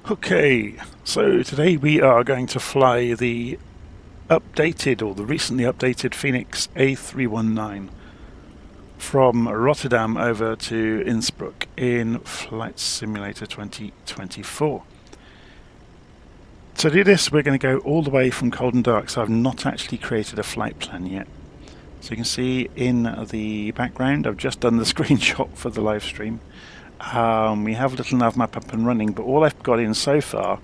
Okay, so today we are going to fly the updated or the recently updated Fenix A319 from Rotterdam over to Innsbruck in Flight Simulator 2024. To do this, we're going to go all the way from cold and dark, so I've not actually created a flight plan yet. So you can see in the background, I've just done the screenshot for the live stream. We have LittleNavMap up and running, but all I've got in so far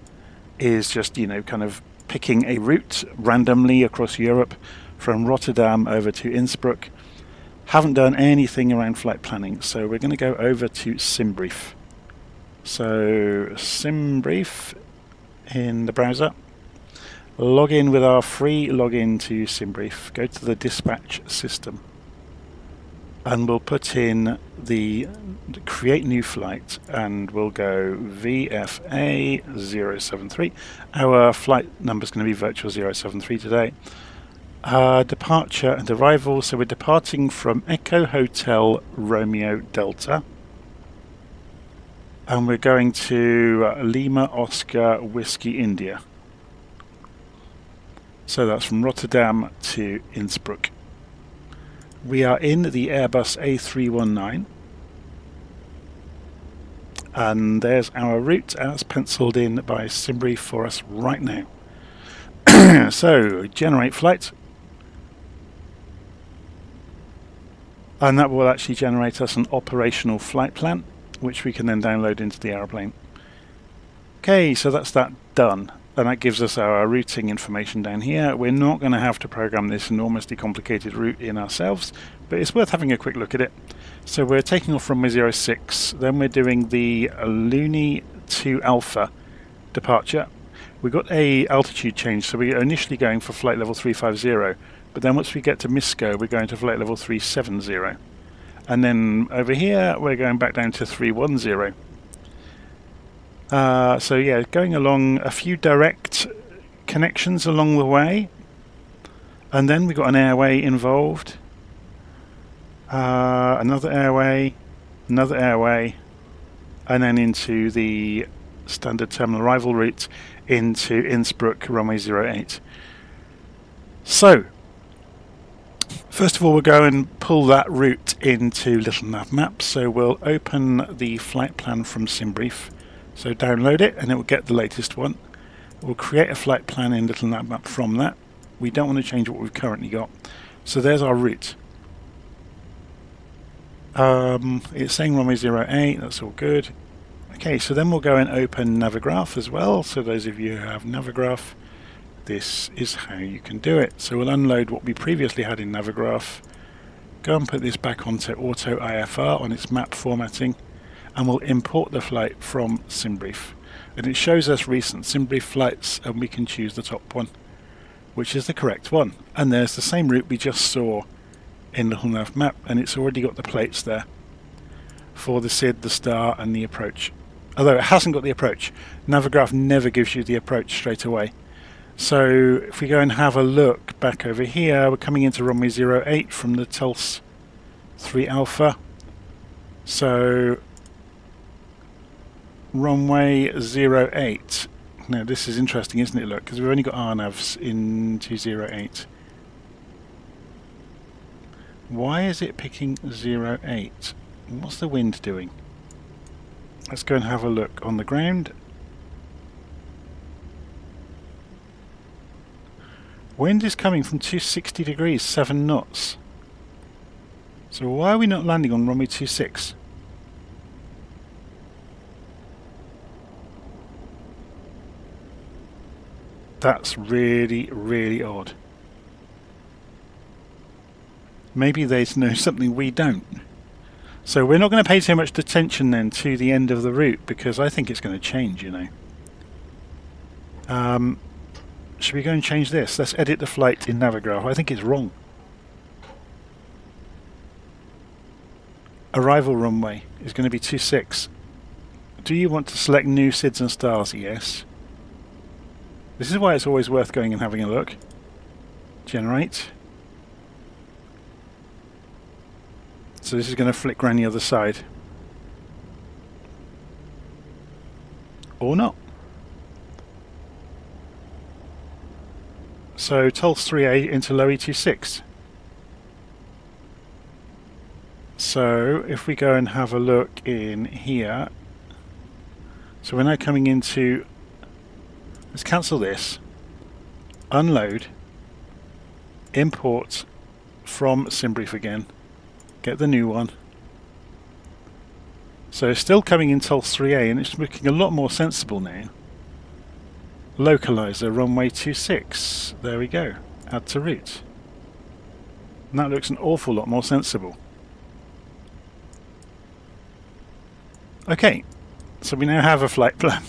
is just, kind of picking a route randomly across Europe from Rotterdam over to Innsbruck. Haven't done anything around flight planning, so we're going to go over to Simbrief. So Simbrief in the browser. Log in with our free login to Simbrief. Go to the dispatch system. And we'll put in the create new flight and we'll go VFA 073. Our flight number is going to be virtual 073 today. Departure and arrival. So we're departing from Echo Hotel Romeo Delta. And we're going to Lima Oscar Whiskey India. So that's from Rotterdam to Innsbruck. We are in the Airbus A319 and there's our route as penciled in by Simbrief for us right now. So generate flight, and that will actually generate us an operational flight plan which we can then download into the aeroplane. Okay, so that's that done. And that gives us our routing information down here. We're not going to have to program this enormously complicated route in ourselves, but it's worth having a quick look at it. So we're taking off from runway 06, then we're doing the Luni 2 Alpha departure. We got a altitude change, so we are initially going for flight level 350, but then once we get to Misco, we're going to flight level 370. And then over here, we're going back down to 310. So yeah, going along a few direct connections along the way, and then we got an airway involved, another airway, and then into the standard terminal arrival route into Innsbruck runway 08. So first of all, we'll go and pull that route into LittleNavMap. So we'll open the flight plan from Simbrief. So download it and it will get the latest one. We'll create a flight plan in LittleNavMap from that. We don't want to change what we've currently got. So there's our route. It's saying runway 08, that's all good. Okay, so then we'll go and open Navigraph as well. So those of you who have Navigraph, this is how you can do it. So we'll unload what we previously had in Navigraph, go and put this back onto Auto IFR on its map formatting, and we'll import the flight from Simbrief. And it shows us recent Simbrief flights, and we can choose the top one, which is the correct one. And there's the same route we just saw in LittleNavMap, and it's already got the plates there for the SID, the star, and the approach. Although it hasn't got the approach. Navigraph never gives you the approach straight away. So if we go and have a look back over here, we're coming into runway 08 from the Tulse 3 Alpha. So runway 08. Now this is interesting, isn't it? Look, because we've only got RNAVs into 08. Why is it picking 08? What's the wind doing? Let's go and have a look on the ground. Wind is coming from 260 degrees, 7 knots. So why are we not landing on runway 26? That's really, really odd. Maybe they know something we don't. So we're not going to pay too much attention then to the end of the route, because I think it's going to change, Should we go and change this? Let's edit the flight in Navigraph. I think it's wrong. Arrival runway is going to be 26. Do you want to select new SIDs and stars? Yes. This is why it's always worth going and having a look. Generate. So this is going to flick around the other side. Or not. So Tulse 3A into low E26. So if we go and have a look in here, so we're now coming into, let's cancel this, unload, import from Simbrief again, get the new one. So still coming in Tulse 3A, and it's looking a lot more sensible now. Localizer, runway 26, there we go, add to route. And that looks an awful lot more sensible. Okay, so we now have a flight plan.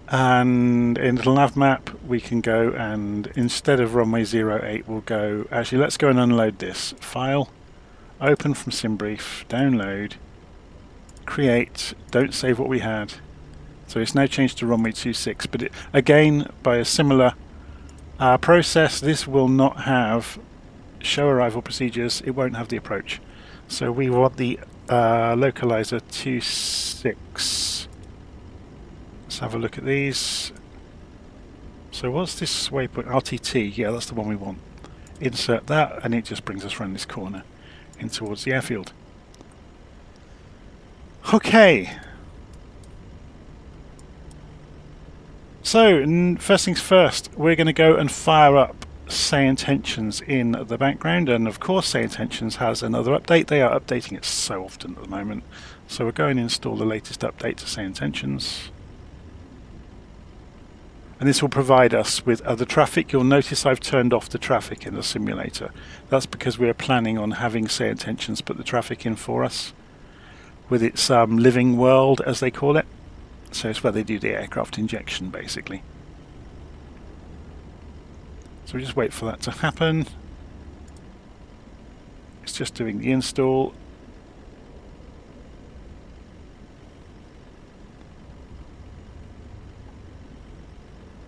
And in LittleNavMap we can go and instead of runway 08 we'll go, actually let's go and unload this. File, open from Simbrief, download, create, don't save what we had. So it's now changed to runway 26, but it, again by a similar process, this will not have show arrival procedures, it won't have the approach. So we want the localizer 26. Let's have a look at these. So what's this waypoint? RTT, yeah, that's the one we want. Insert that and it just brings us around this corner in towards the airfield. Okay. So first things first, we're going to go and fire up Say Intentions in the background, and of course Say Intentions has another update. They are updating it so often at the moment, so we're going to install the latest update to Say Intentions, and this will provide us with other traffic. You'll notice I've turned off the traffic in the simulator. That's because we're planning on having Say Intentions put the traffic in for us with its living world, as they call it. So it's where they do the aircraft injection basically. So we just wait for that to happen. It's just doing the install.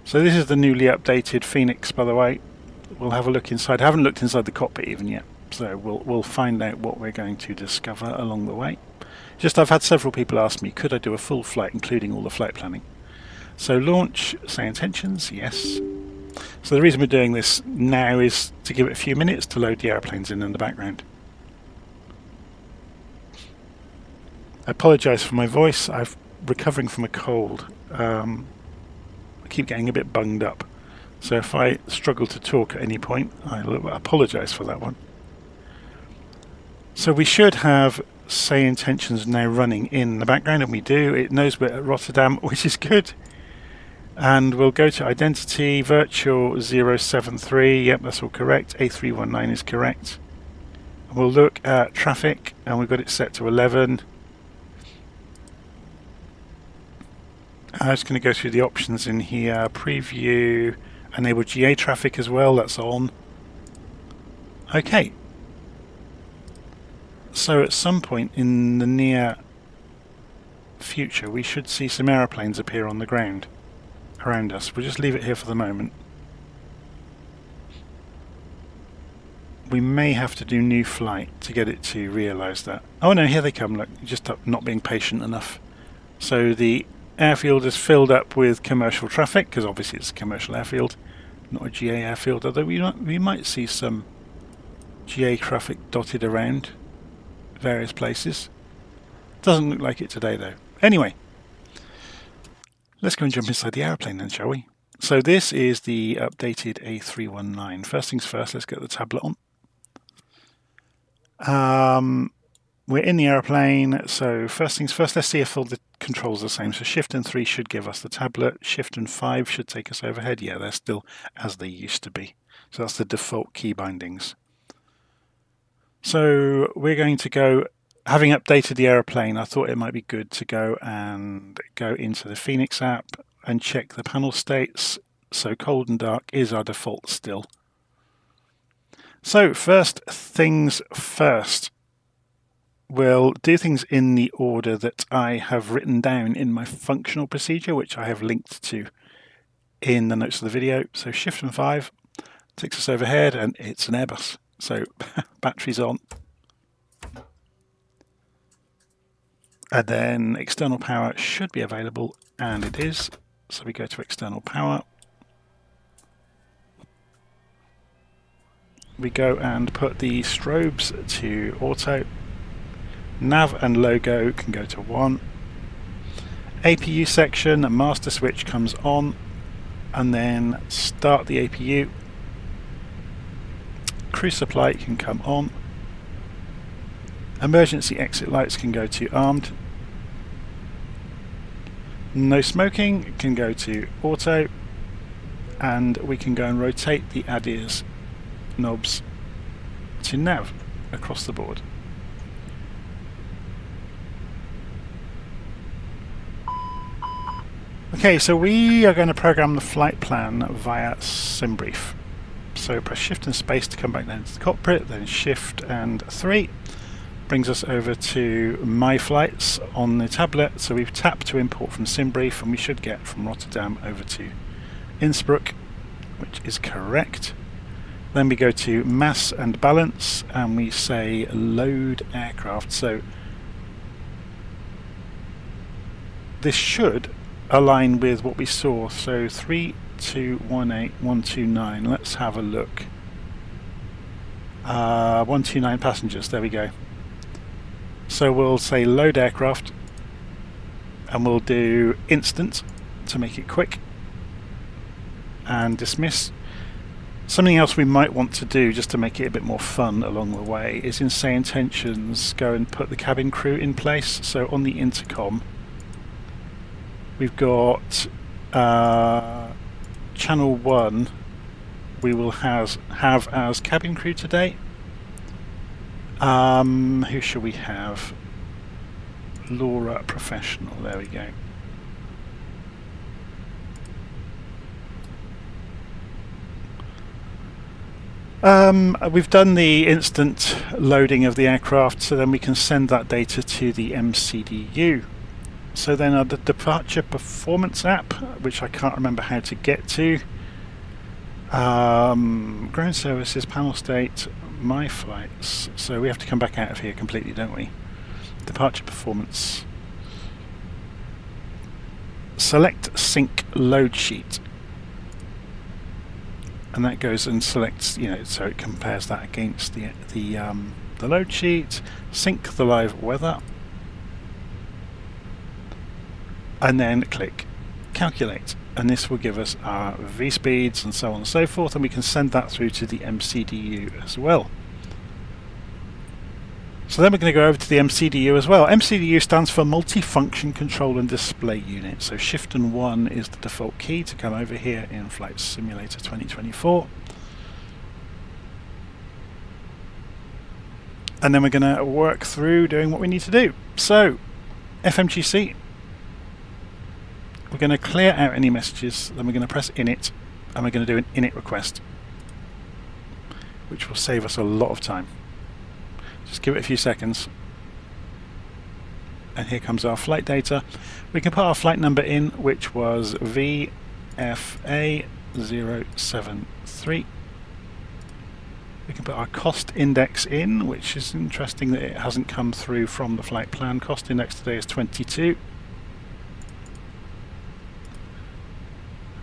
So this is the newly updated Fenix, by the way. We'll have a look inside. I haven't looked inside the cockpit even yet, so we'll find out what we're going to discover along the way. Just I've had several people ask me, could I do a full flight including all the flight planning? So launch, Say Intentions, yes. So the reason we're doing this now is to give it a few minutes to load the airplanes in the background. I apologise for my voice, I'm recovering from a cold. I keep getting a bit bunged up. So if I struggle to talk at any point, I apologise for that one. So we should have Say Intentions now running in the background, and we do. It knows we're at Rotterdam, which is good. And we'll go to identity, virtual 073, yep, that's all correct. A319 is correct. And we'll look at traffic, and we've got it set to 11. I'm just going to go through the options in here. Preview, enable GA traffic as well, that's on. Okay. So at some point in the near future, we should see some aeroplanes appear on the ground around us. We'll just leave it here for the moment. We may have to do new flight to get it to realise that. Oh no, here they come, look, just not being patient enough. So the airfield is filled up with commercial traffic, because obviously it's a commercial airfield, not a GA airfield, although we might see some GA traffic dotted around various places. Doesn't look like it today though. Anyway, let's go and jump inside the aeroplane then, shall we? So this is the updated A319. First things first, let's get the tablet on. We're in the aeroplane, so first things first, let's see if all the controls are the same. So Shift and 3 should give us the tablet. Shift and 5 should take us overhead. Yeah, they're still as they used to be. So that's the default key bindings. So we're going to go, having updated the aeroplane, I thought it might be good to go into the Fenix app and check the panel states. So cold and dark is our default still. So first things first, we'll do things in the order that I have written down in my functional procedure, which I have linked to in the notes of the video. So Shift and 5 takes us overhead, and it's an Airbus. So batteries on. And then external power should be available, and it is. So we go to external power. we go and put the strobes to auto. Nav and logo can go to 1. APU section, master switch comes on, and then start the APU. Cruise supply can come on. Emergency exit lights can go to armed. No smoking can go to auto, and we can go and rotate the ADIRS knobs to nav across the board. Okay, so we are going to program the flight plan via Simbrief. So press Shift and Space to come back down to the cockpit, then Shift and 3 brings us over to My Flights on the tablet. So we've tapped to import from Simbrief, and we should get from Rotterdam over to Innsbruck, which is correct. Then we go to Mass and Balance, and we say Load Aircraft. So this should align with what we saw. So 3218129. Let's have a look. 129 passengers. There we go. So we'll say load aircraft, and we'll do instant to make it quick, and dismiss. Something else we might want to do just to make it a bit more fun along the way is in say intentions go and put the cabin crew in place. So on the intercom we've got channel 1 we will have as cabin crew today. Who shall we have? Laura Professional, there we go. We've done the instant loading of the aircraft, so then we can send that data to the MCDU. So then the departure performance app, which I can't remember how to get to. Ground services, panel state, my flights. So we have to come back out of here completely, don't we? Departure performance. Select sync load sheet. And that goes and selects, so it compares that against the load sheet. Sync the live weather. And then click calculate, and this will give us our V speeds and so on and so forth, and we can send that through to the MCDU as well. So then we're going to go over to the MCDU as well. MCDU stands for Multifunction Control and Display Unit. So Shift and 1 is the default key to come over here in Flight Simulator 2024. And then we're going to work through doing what we need to do. So FMGC. We're going to clear out any messages, then we're going to press init, and we're going to do an init request, which will save us a lot of time. Just give it a few seconds. And here comes our flight data. We can put our flight number in, which was VFA073. We can put our cost index in, which is interesting that it hasn't come through from the flight plan. Cost index today is 22.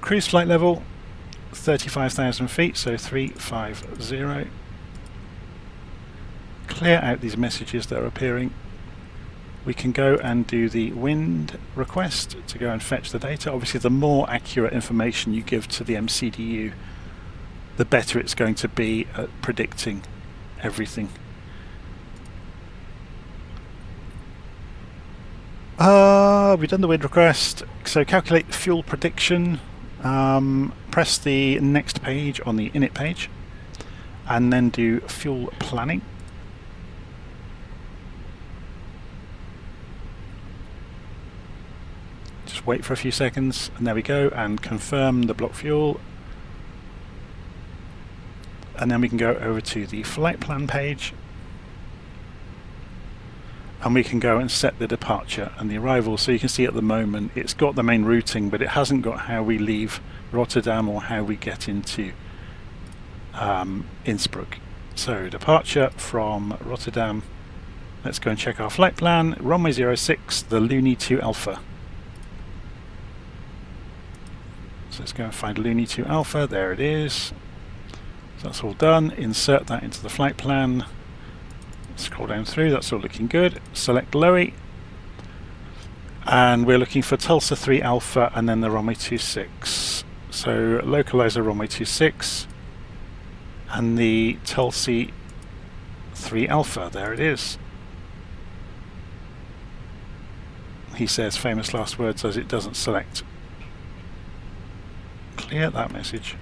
Cruise flight level 35,000 feet, so 350. Clear out these messages that are appearing. We can go and do the wind request to go and fetch the data. Obviously, the more accurate information you give to the MCDU, the better it's going to be at predicting everything. We've done the wind request, so calculate fuel prediction. Press the next page on the init page, and then do fuel planning. Just wait for a few seconds, and there we go, and confirm the block fuel. And then we can go over to the flight plan page, and we can go and set the departure and the arrival. So you can see at the moment it's got the main routing, but it hasn't got how we leave Rotterdam or how we get into Innsbruck. So departure from Rotterdam. Let's go and check our flight plan. Runway 06, the Looney 2 Alpha. So let's go and find Looney 2 Alpha. There it is. So that's all done. Insert that into the flight plan. Scroll down through, that's all looking good. Select Lowy. And we're looking for Tulsa 3 Alpha and then the runway 26. So localizer runway 26 and the Tulsa 3 Alpha, there it is. He says famous last words as it doesn't select. Clear that message.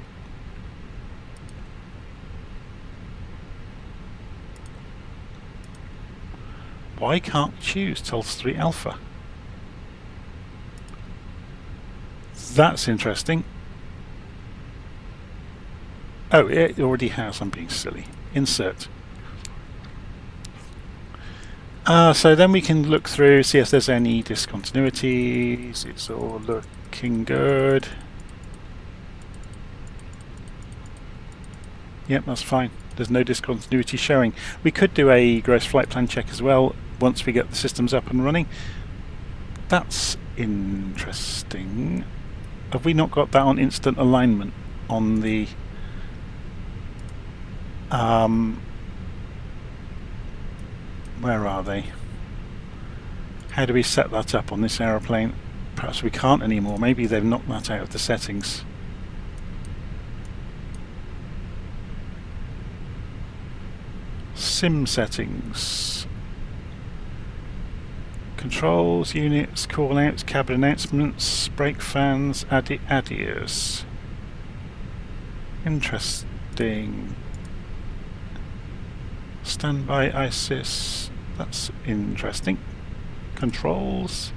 Why can't we choose Tulsa 3 Alpha? That's interesting. Oh, it already has. I'm being silly. Insert. So then we can look through, see if there's any discontinuities. It's all looking good. Yep, that's fine. There's no discontinuity showing. We could do a gross flight plan check as well once we get the systems up and running. That's interesting. Have we not got that on instant alignment on the where are they? How do we set that up on this aeroplane? Perhaps we can't anymore. Maybe they've knocked that out of the settings. Sim settings. Controls, units, call-outs, cabin announcements, brake fans, adios. Interesting. Standby ISIS. That's interesting. Controls.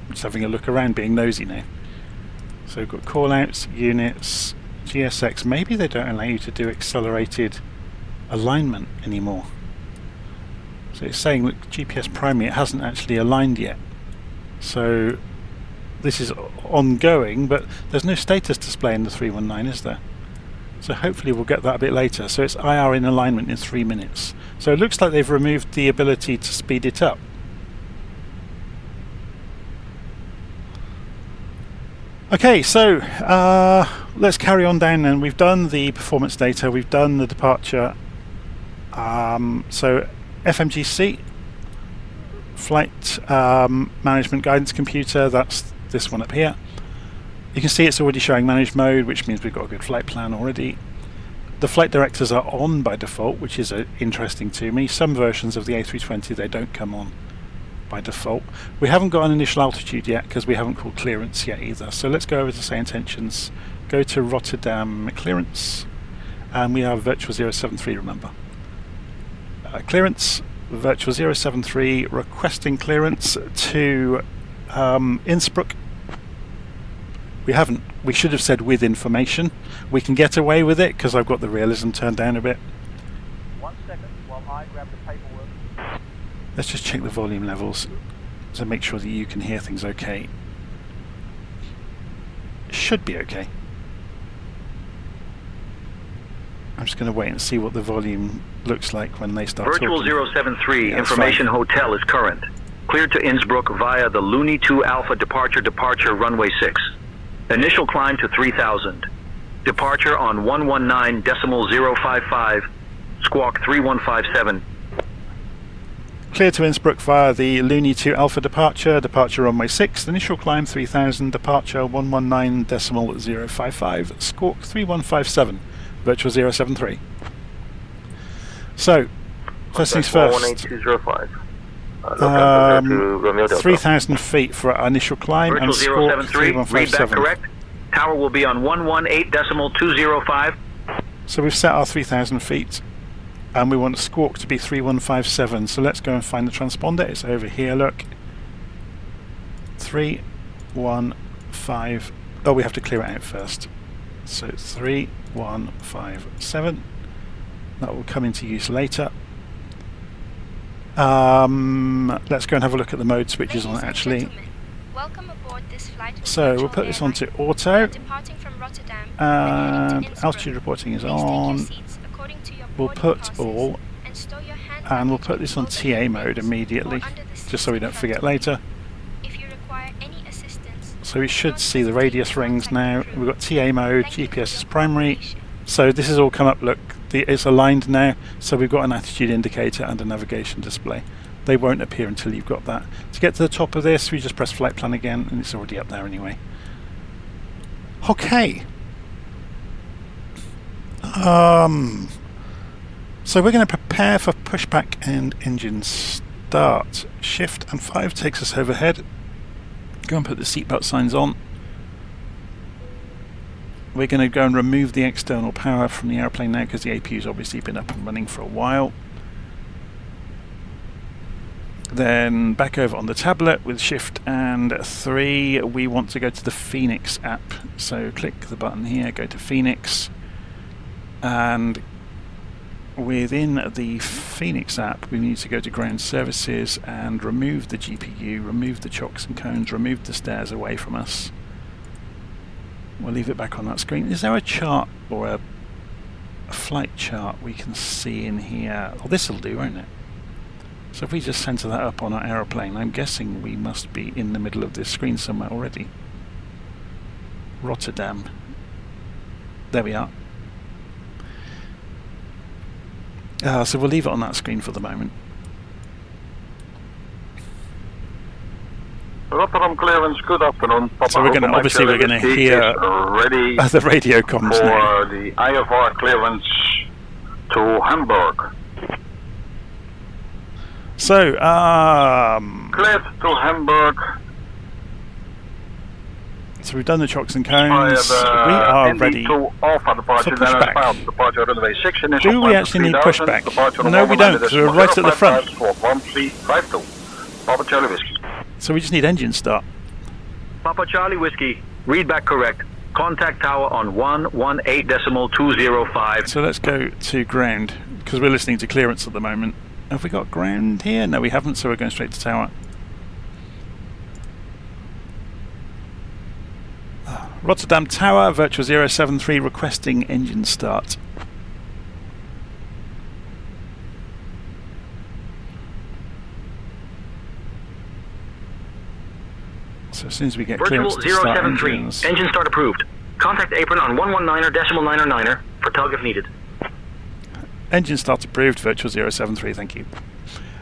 Just having a look around, being nosy now. So we've got call-outs, units, GSX. Maybe they don't allow you to do accelerated alignment anymore. So it's saying that GPS primary, it hasn't actually aligned yet. So this is ongoing, but there's no status display in the 319, is there? So hopefully we'll get that a bit later. So it's IR in alignment in 3 minutes. So it looks like they've removed the ability to speed it up. Okay, so let's carry on down then. We've done the performance data, we've done the departure. So FMGC, Flight Management Guidance Computer, that's this one up here. You can see it's already showing managed mode, which means we've got a good flight plan already. The flight directors are on by default, which is interesting to me. Some versions of the A320, they don't come on by default. We haven't got an initial altitude yet because we haven't called clearance yet either. So let's go over to say intentions, go to Rotterdam clearance, and we have virtual 073, remember. Clearance, virtual 073, requesting clearance to Innsbruck. We haven't. We should have said with information. We can get away with it because I've got the realism turned down a bit. 1 second while I grab the paperwork. Let's just check the volume levels to make sure that you can hear things okay. Should be okay. I'm just going to wait and see what the volume looks like when they start Virtual talking. 073, Yeah, information fine. hotel is current. Cleared to Innsbruck via the Looney 2 Alpha departure runway 6. Initial climb to 3000. Departure on 119.055, squawk 3157. Clear to Innsbruck via the Looney 2 Alpha departure runway 6, initial climb 3000, departure 119.055, squawk 3157, virtual 073. So, first things first. 18205. 3,000 feet for our initial climb Virtual and squawk 073, read back 3157. correct. Tower will be on 118.205. So we've set our 3,000 feet and we want squawk to be 3157. So let's go and find the transponder. It's over here, look. 315. Oh, we have to clear it out first. So 3157. That will come into use later. Let's go and have a look at the mode switches on it actually. Welcome aboard this flight. So we'll put this onto auto, Departing from Rotterdam and altitude reporting is on. We'll put all, and we'll put this on TA mode immediately, just so we don't forget later. If you require any assistance, So we should see the radius rings now. We've got TA mode, GPS is primary. So this has all come up, look, it's aligned now. So we've got an attitude indicator and a navigation display. They won't appear until you've got that. To get to the top of this, we just press flight plan again, and it's already up there anyway. Okay. So we're going to prepare for pushback and engine start. Shift and 5 takes us overhead. Go and put the seatbelt signs on. We're going to go and remove the external power from the airplane now because the APU's obviously been up and running for a while. Then back over on the tablet with Shift and 3, we want to go to the Fenix app. So click the button here, go to Fenix, and within the Fenix app we need to go to ground services and remove the GPU, remove the chocks and cones, remove the stairs away from us. We'll leave it back on that screen. Is there a chart or a flight chart we can see in here? Oh, this will do, won't it? So if we just center that up on our aeroplane, I'm guessing we must be in the middle of this screen somewhere already. Rotterdam. There we are. So we'll leave it on that screen for the moment. Rotterdam clearance, good afternoon. Papa So we're going to, obviously we're going to hear the radio comms for now. the IFR clearance to Hamburg. So, Cleared to Hamburg. so we've done the chocks and cones. We are ready to Alpha departure, for pushback. then departure runway 6. Do we actually need pushback? No, we don't, because we're right at the front. 1352. Papa Charlie Whiskey. So we just need engine start. Papa Charlie Whiskey, read back correct. Contact tower on 118.205. So let's go to ground, because we're listening to clearance at the moment. Have we got ground here? No, we haven't, so we're going straight to tower. Rotterdam Tower, Virtual 073, requesting engine start. So as soon as we get Virtual clearance to start 073, engines. engine start approved. Contact apron on 119.9er for tug if needed. Engine start approved, Virtual 073, thank you.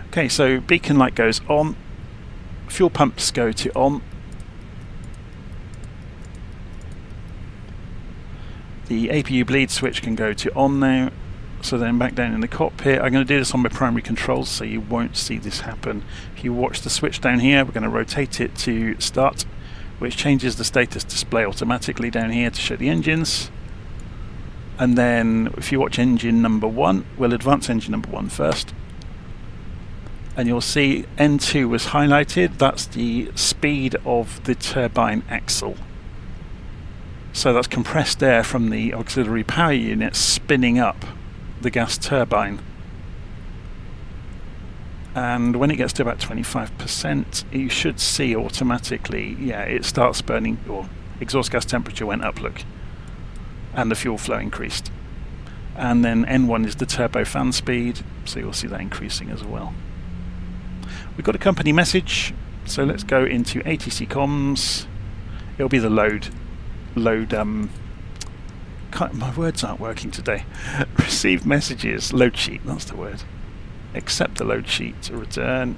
Okay, so beacon light goes on. Fuel pumps go to on. The APU bleed switch can go to on now. So then back down in the cockpit, I'm going to do this on my primary controls so you won't see this happen. If you watch the switch down here, we're going to rotate it to start, which changes the status display automatically down here to show the engines. And then if you watch engine number 1, we'll advance engine number 1 first. And you'll see N2 was highlighted. That's the speed of the turbine axle. So that's compressed air from the auxiliary power unit spinning up the gas turbine. And when it gets to about 25%, you should see automatically, yeah, it starts burning, or exhaust gas temperature went up, look. And the fuel flow increased. And then N1 is the turbo fan speed, so you'll see that increasing as well. We've got a company message, so let's go into ATC comms. It'll be the load, my words aren't working today. Receive messages, load sheet, that's the word. Accept the load sheet to return,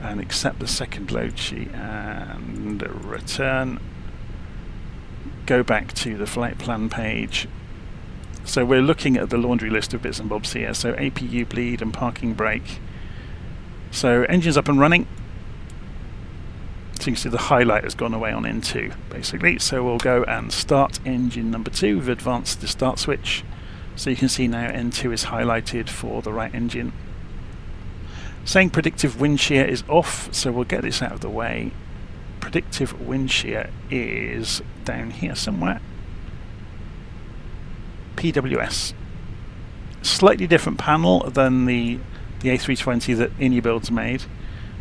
and accept the second load sheet and return. Go back to the flight plan page. So we're looking at the laundry list of bits and bobs here. So APU bleed and parking brake. So engine's up and running. So you can see the highlight has gone away on N2 basically. So we'll go and start engine number 2. We've advanced the start switch. So you can see now N2 is highlighted for the right engine. Saying predictive wind shear is off, so we'll get this out of the way. Predictive wind shear is down here somewhere. PWS. Slightly different panel than the A320 that IndyBuild's made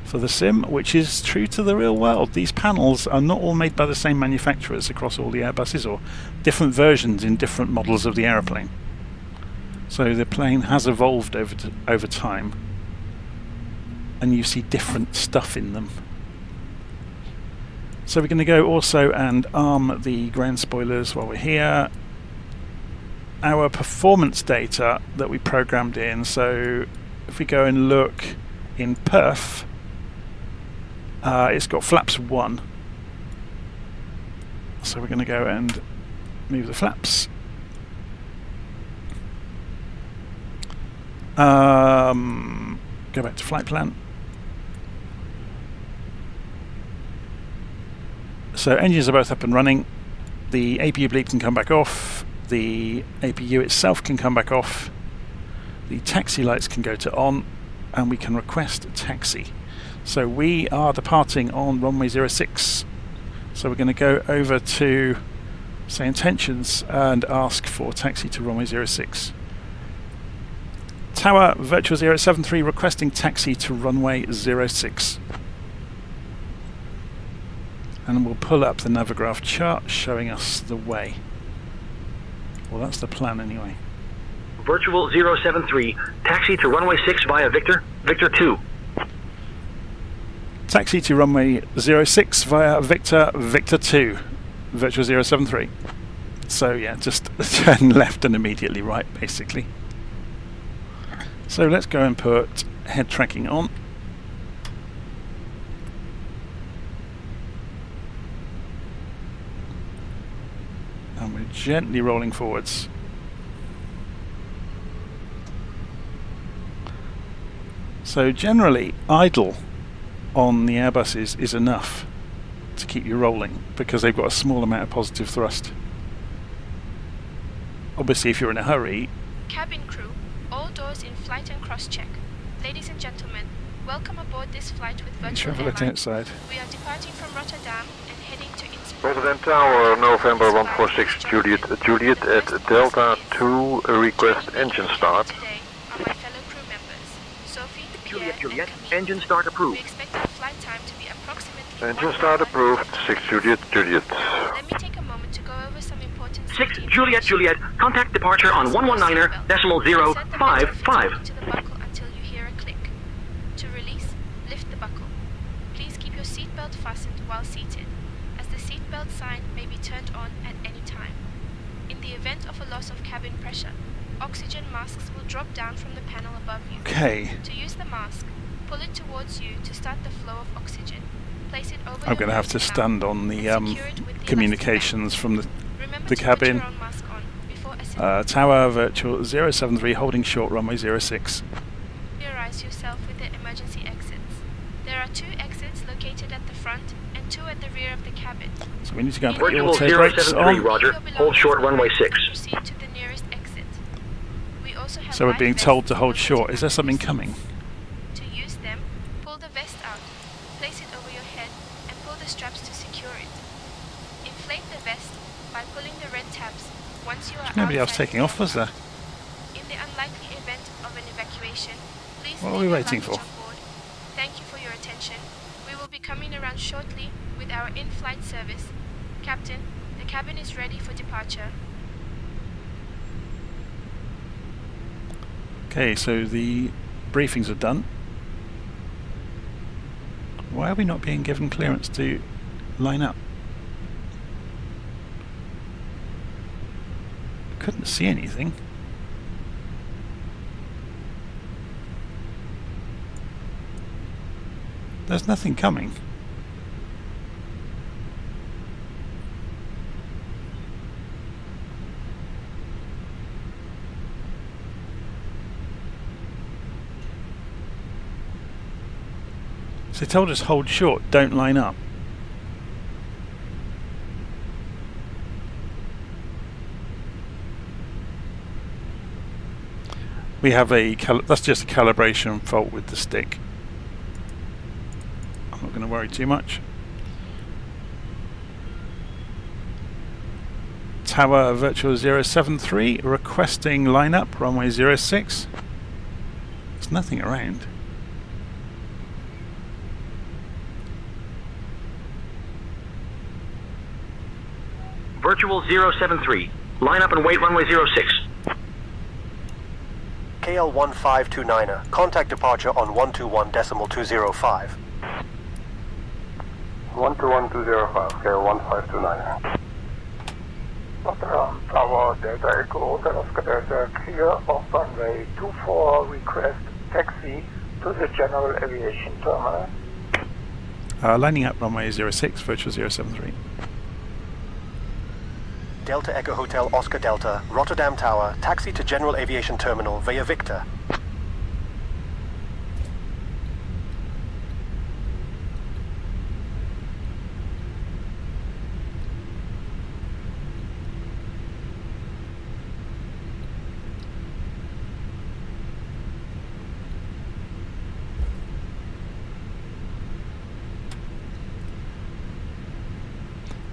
for the sim, which is true to the real world. These panels are not all made by the same manufacturers across all the Airbuses, or different versions in different models of the aeroplane. So the plane has evolved over time, and you see different stuff in them. So we're going to go also and arm the ground spoilers while we're here. Our performance data that we programmed in, so if we go and look in perf, it's got flaps 1. So we're going to go and move the flaps. Go back to flight plan. So engines are both up and running. The APU bleep can come back off. The APU itself can come back off. The taxi lights can go to on, and we can request taxi. So we are departing on runway 06. So we're going to go over to say intentions and ask for taxi to runway 06. Tower Virtual 073 requesting taxi to runway 06. And we'll pull up the Navigraph chart showing us the way. Well, that's the plan anyway. Virtual 073, taxi to runway 6 via Victor, Victor 2. Taxi to runway 06 via Victor, Victor 2, Virtual 073. So yeah, just turn left and immediately right, basically. So let's go and put head tracking on. And we're gently rolling forwards. So generally, idle on the Airbuses is enough to keep you rolling because they've got a small amount of positive thrust. Obviously, if you're in a hurry... Cabin crew, all doors in flight and cross-check. Ladies and gentlemen, welcome aboard this flight with Virtual Airlines. Outside. We are departing from Rotterdam and heading to Innsbruck. Rotterdam Tower, November 146 Juliet at Delta 2, request engine start. Today are my fellow crew members, Sophie, Pierre, Juliet, and Camille. engine start We approved. expect our flight time to be approximately Engine 1 start hour. approved, 6 Juliet. Let me take a moment to go over some important 6 safety Juliet, information. Juliet, contact departure on 119er, decimal Set the belt 055. to the buckle until you hear a click. To release, lift the buckle. Please keep your seatbelt fastened while seated, as the seatbelt sign may be turned on at any time. In the event of a loss of cabin pressure, oxygen masks will drop down from the panel above you. Okay, To use the mask, pull it towards you to start the flow of oxygen. Place it over I'm your going to have nose to and stand mouth on the and secure it with the communications from the elastic band. Remember the to cabin. put your own mask on before ascending. Tower Virtual 073 holding short runway 06. Familiarize yourself with the emergency exits. There are 2 exits located at the front and 2 at the rear of the cabin. So we need to go and put the Virtual auto brakes 073, on. Roger. Hold short runway 6. Proceed to the nearest exit. We also have So we're life being vests told to hold available short. to Is there something passengers. coming? To use them, pull the vest out, place it over your head, and pull the straps to secure it. Inflate the vest by pulling the red tabs once you are Nobody else outside taking the off, was there? In the unlikely event of an evacuation, please What are leave we your waiting luggage for? on board. Thank you for your attention. We will be coming around shortly with our in-flight service. Captain, the cabin is ready for departure. Okay, so the briefings are done. Why are we not being given clearance to line up? Couldn't see anything. There's nothing coming. So they told us hold short, don't line up. We have that's just a calibration fault with the stick. I'm not going to worry too much. Tower Virtual 073 requesting lineup runway 06. There's nothing around. Virtual 073, line up and wait runway 06. KL1529er, contact departure on 121.205. 121-205, scale 1529. Rotterdam Tower, Delta Echo Hotel Oscar Delta, clear of runway 24, request taxi to the General Aviation Terminal. Lining up runway 06, virtual 073. Delta Echo Hotel Oscar Delta, Rotterdam Tower, taxi to General Aviation Terminal via Victor.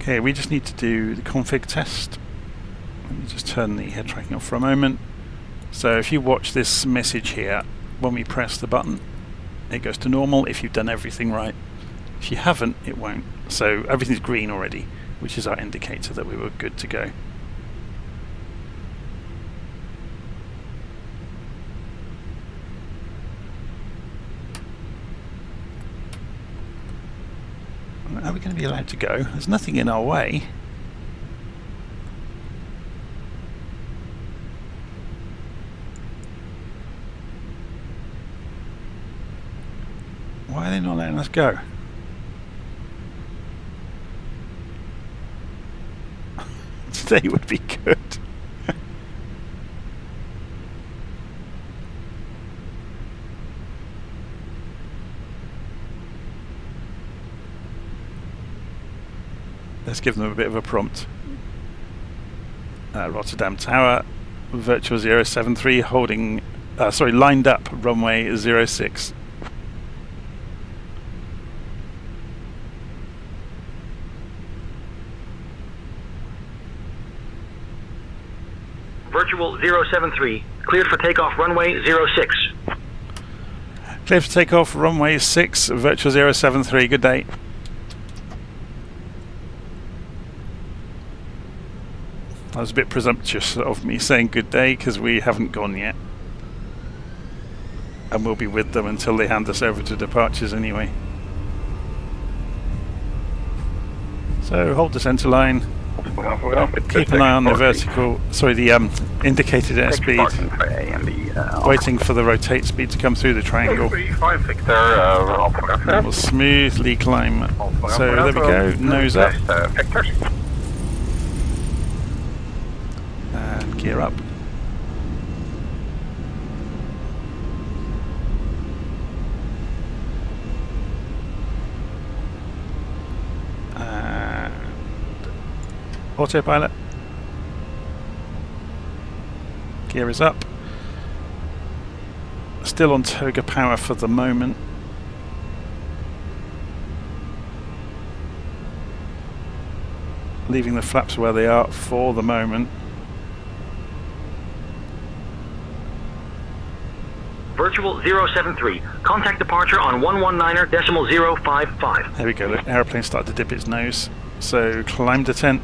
Okay, we just need to do the config test. Let me just turn the head tracking off for a moment. So if you watch this message here, when we press the button, it goes to normal if you've done everything right. If you haven't, it won't. So everything's green already, which is our indicator that we were good to go. Are we going to be allowed to go? There's nothing in our way. Why are they not letting us go? Today would be good. Let's give them a bit of a prompt. Rotterdam Tower, virtual 073, holding, lined up, runway 06. Virtual 073, cleared for takeoff runway 06. Cleared for takeoff runway 6, virtual 073, good day. That was a bit presumptuous of me saying good day because we haven't gone yet. And we'll be with them until they hand us over to departures anyway. So hold the centre line. Keep an eye on the indicated airspeed. Waiting for the rotate speed to come through the triangle. And we'll smoothly climb. So there we go, nose up. And gear up. And autopilot. Gear is up. Still on toga power for the moment. Leaving the flaps where they are for the moment. Virtual 073. Contact departure on 119.055. There we go, the aeroplane started to dip its nose. So climb to 10.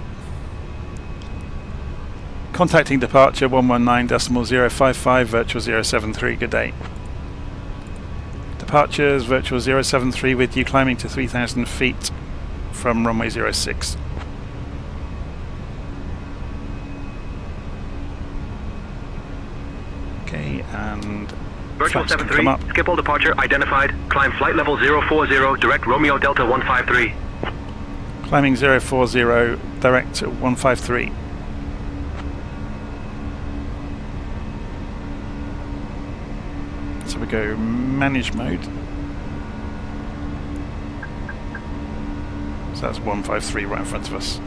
Contacting departure 119.055, virtual 073, good day. Departures virtual 073 with you climbing to 3,000 feet from runway 06. Okay, and Virtual 73, skip all departure identified, climb flight level 040, direct Romeo Delta 153. Climbing 040, direct 153. So we go manage mode. So that's 153 right in front of us.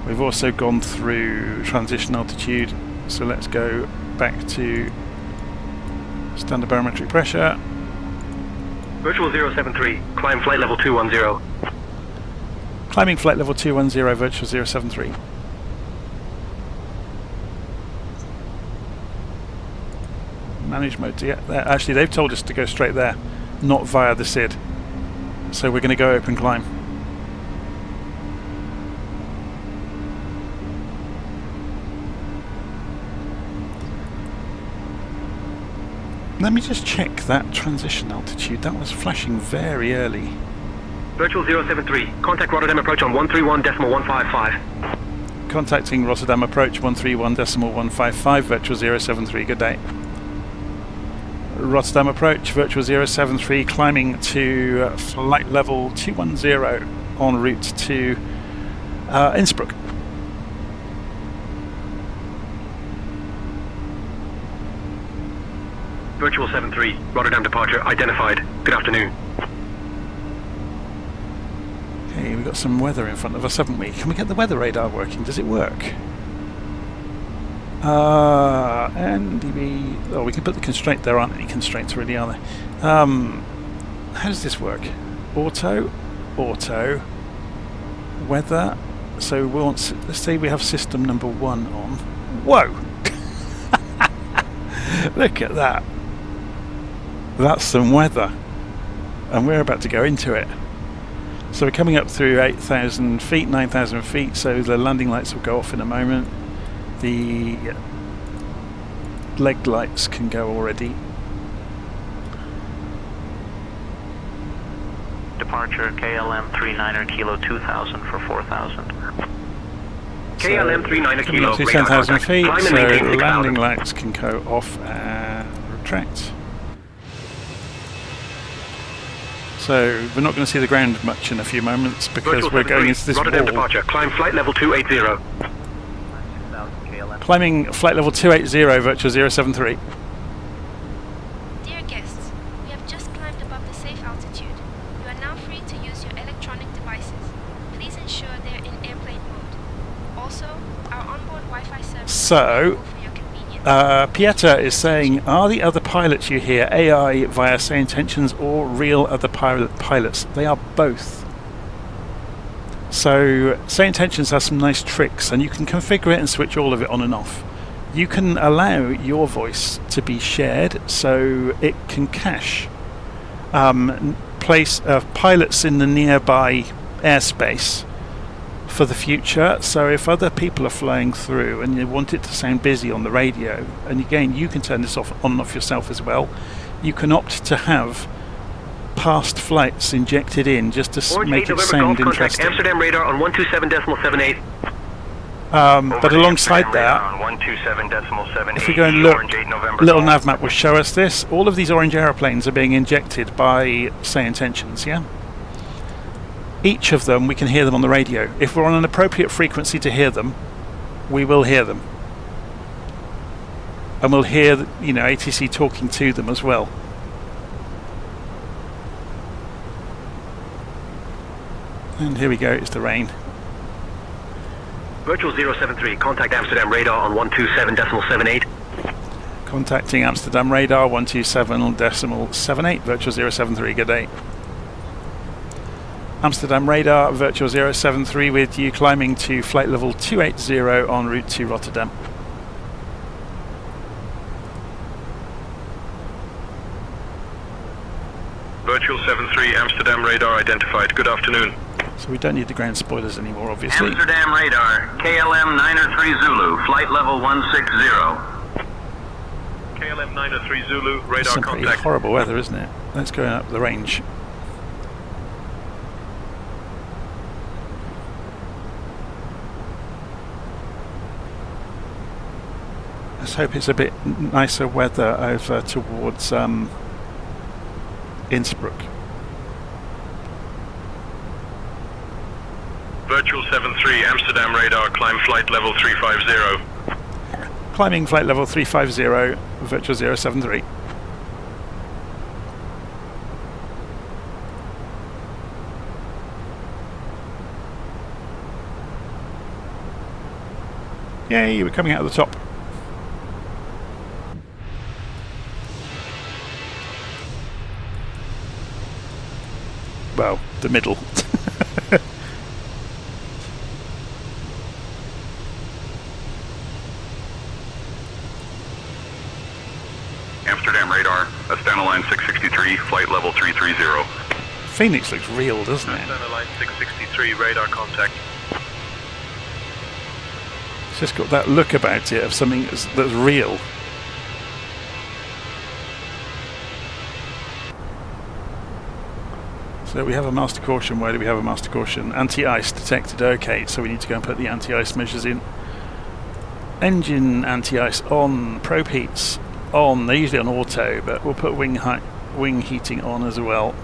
We've also gone through transition altitude, so let's go back to standard barometric pressure. Virtual 073, climb flight level 210. Climbing flight level 210, virtual 073. Manage mode to get there. Actually, they've told us to go straight there, not via the SID. So we're going to go open climb. Let me just check that transition altitude. That was flashing very early. Virtual 073, contact Rotterdam approach on 131.155. Contacting Rotterdam approach 131.155, virtual 073, good day. Rotterdam approach, virtual 073, climbing to flight level 210 en route to Innsbruck. Virtual 73, Rotterdam departure identified. Good afternoon. Okay, we've got some weather in front of us, haven't we? Can we get the weather radar working? Does it work? NDB. Oh, we can put the constraint. There aren't any constraints really, are there? How does this work? Auto, weather. So we want. Let's say we have system number 1 on. Whoa! Look at that. That's some weather, and we're about to go into it. So we're coming up through 8,000 feet, 9,000 feet. So the landing lights will go off in a moment. The leg lights can go already. Departure KLM 39er Kilo 2000 for 4,000. KLM 39er Kilo, to 10,000 feet, so landing lights can go off and retract. So we're not going to see the ground much in a few moments because we're going into this Rotterdam wall. departure, climb flight level 280. Climbing flight level 280, virtual 073. Dear guests, we have just climbed above the safe altitude. You are now free to use your electronic devices. Please ensure they're in airplane mode. Also, our onboard Wi-Fi service is available for your convenience. Pieter is saying, are the other pilots you hear AI via say intentions or real other pilots? They are both. So say intentions has some nice tricks, and you can configure it and switch all of it on and off. You can allow your voice to be shared so it can cache place pilots in the nearby airspace for the future. So if other people are flying through and you want it to sound busy on the radio, and again you can turn this off on and off yourself as well, you can opt to have past flights injected in just to make it sound interesting. Amsterdam radar on 127.78. But alongside that, if we go and look, LittleNavMap will show us this. All of these orange aeroplanes are being injected by say intentions, yeah? Each of them, we can hear them on the radio. If we're on an appropriate frequency to hear them, we will hear them. And we'll hear, you know, ATC talking to them as well. And here we go, it's the rain. Virtual 073, contact Amsterdam radar on 127.78. Contacting Amsterdam radar 127.78, virtual 073, good day. Amsterdam radar, virtual 073 with you, climbing to flight level 280 en route to Rotterdam. Virtual 73, Amsterdam radar identified. Good afternoon. So we don't need the ground spoilers anymore, obviously. Amsterdam radar, KLM 903 Zulu, flight level 160. KLM 903 Zulu, radar Some pretty contact. horrible weather, isn't it? Let's go up the range. Let's hope it's a bit nicer weather over towards Innsbruck. Virtual 73, Amsterdam radar, climb flight level 350. Climbing flight level 350, virtual 073. Yay, we're coming out of the top. Well, the middle. Amsterdam radar, Astana line 663, flight level 330. Fenix looks real, doesn't it? Astana line 663, radar contact. It's just got that look about it of something that's real. So we have a master caution. Where do we have a master caution? Anti-ice detected. Okay, so we need to go and put the anti-ice measures in. Engine anti-ice on. Probe heats on. They're usually on auto, but we'll put wing heating on as well.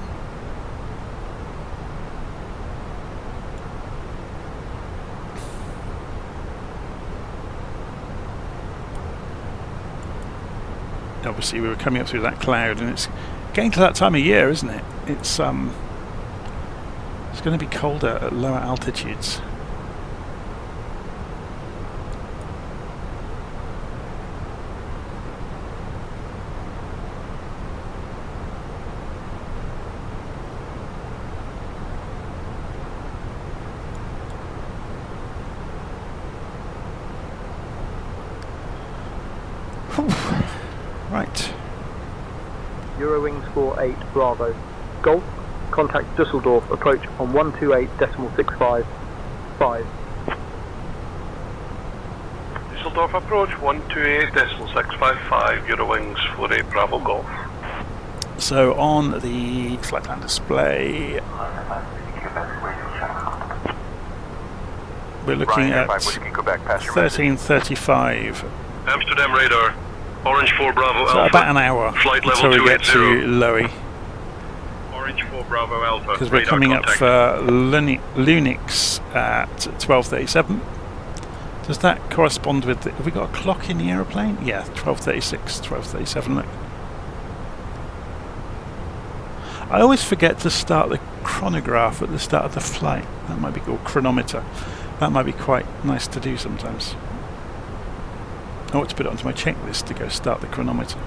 Obviously we were coming up through that cloud, and it's getting to that time of year, isn't it? It's going to be colder at lower altitudes. Right. Eurowings 48 Bravo. Golf, contact Dusseldorf, approach on 128.655. Düsseldorf approach 128.655, Eurowings 48 Bravo Golf. So on the flight plan display, we're looking at 13:35. Amsterdam radar, Orange 4 Bravo So Alpha. about an hour Flight until level we get to 280. Lowy, Orange 4 Bravo Alpha. because we're radar coming contact. up for Lunix at 12:37. Does that correspond with have we got a clock in the aeroplane? Yeah, 12:36, 12:37. Look, I always forget to start the chronograph at the start of the flight. That might be called chronometer. That might be quite nice to do sometimes. I ought to put it onto my checklist to go start the chronometer.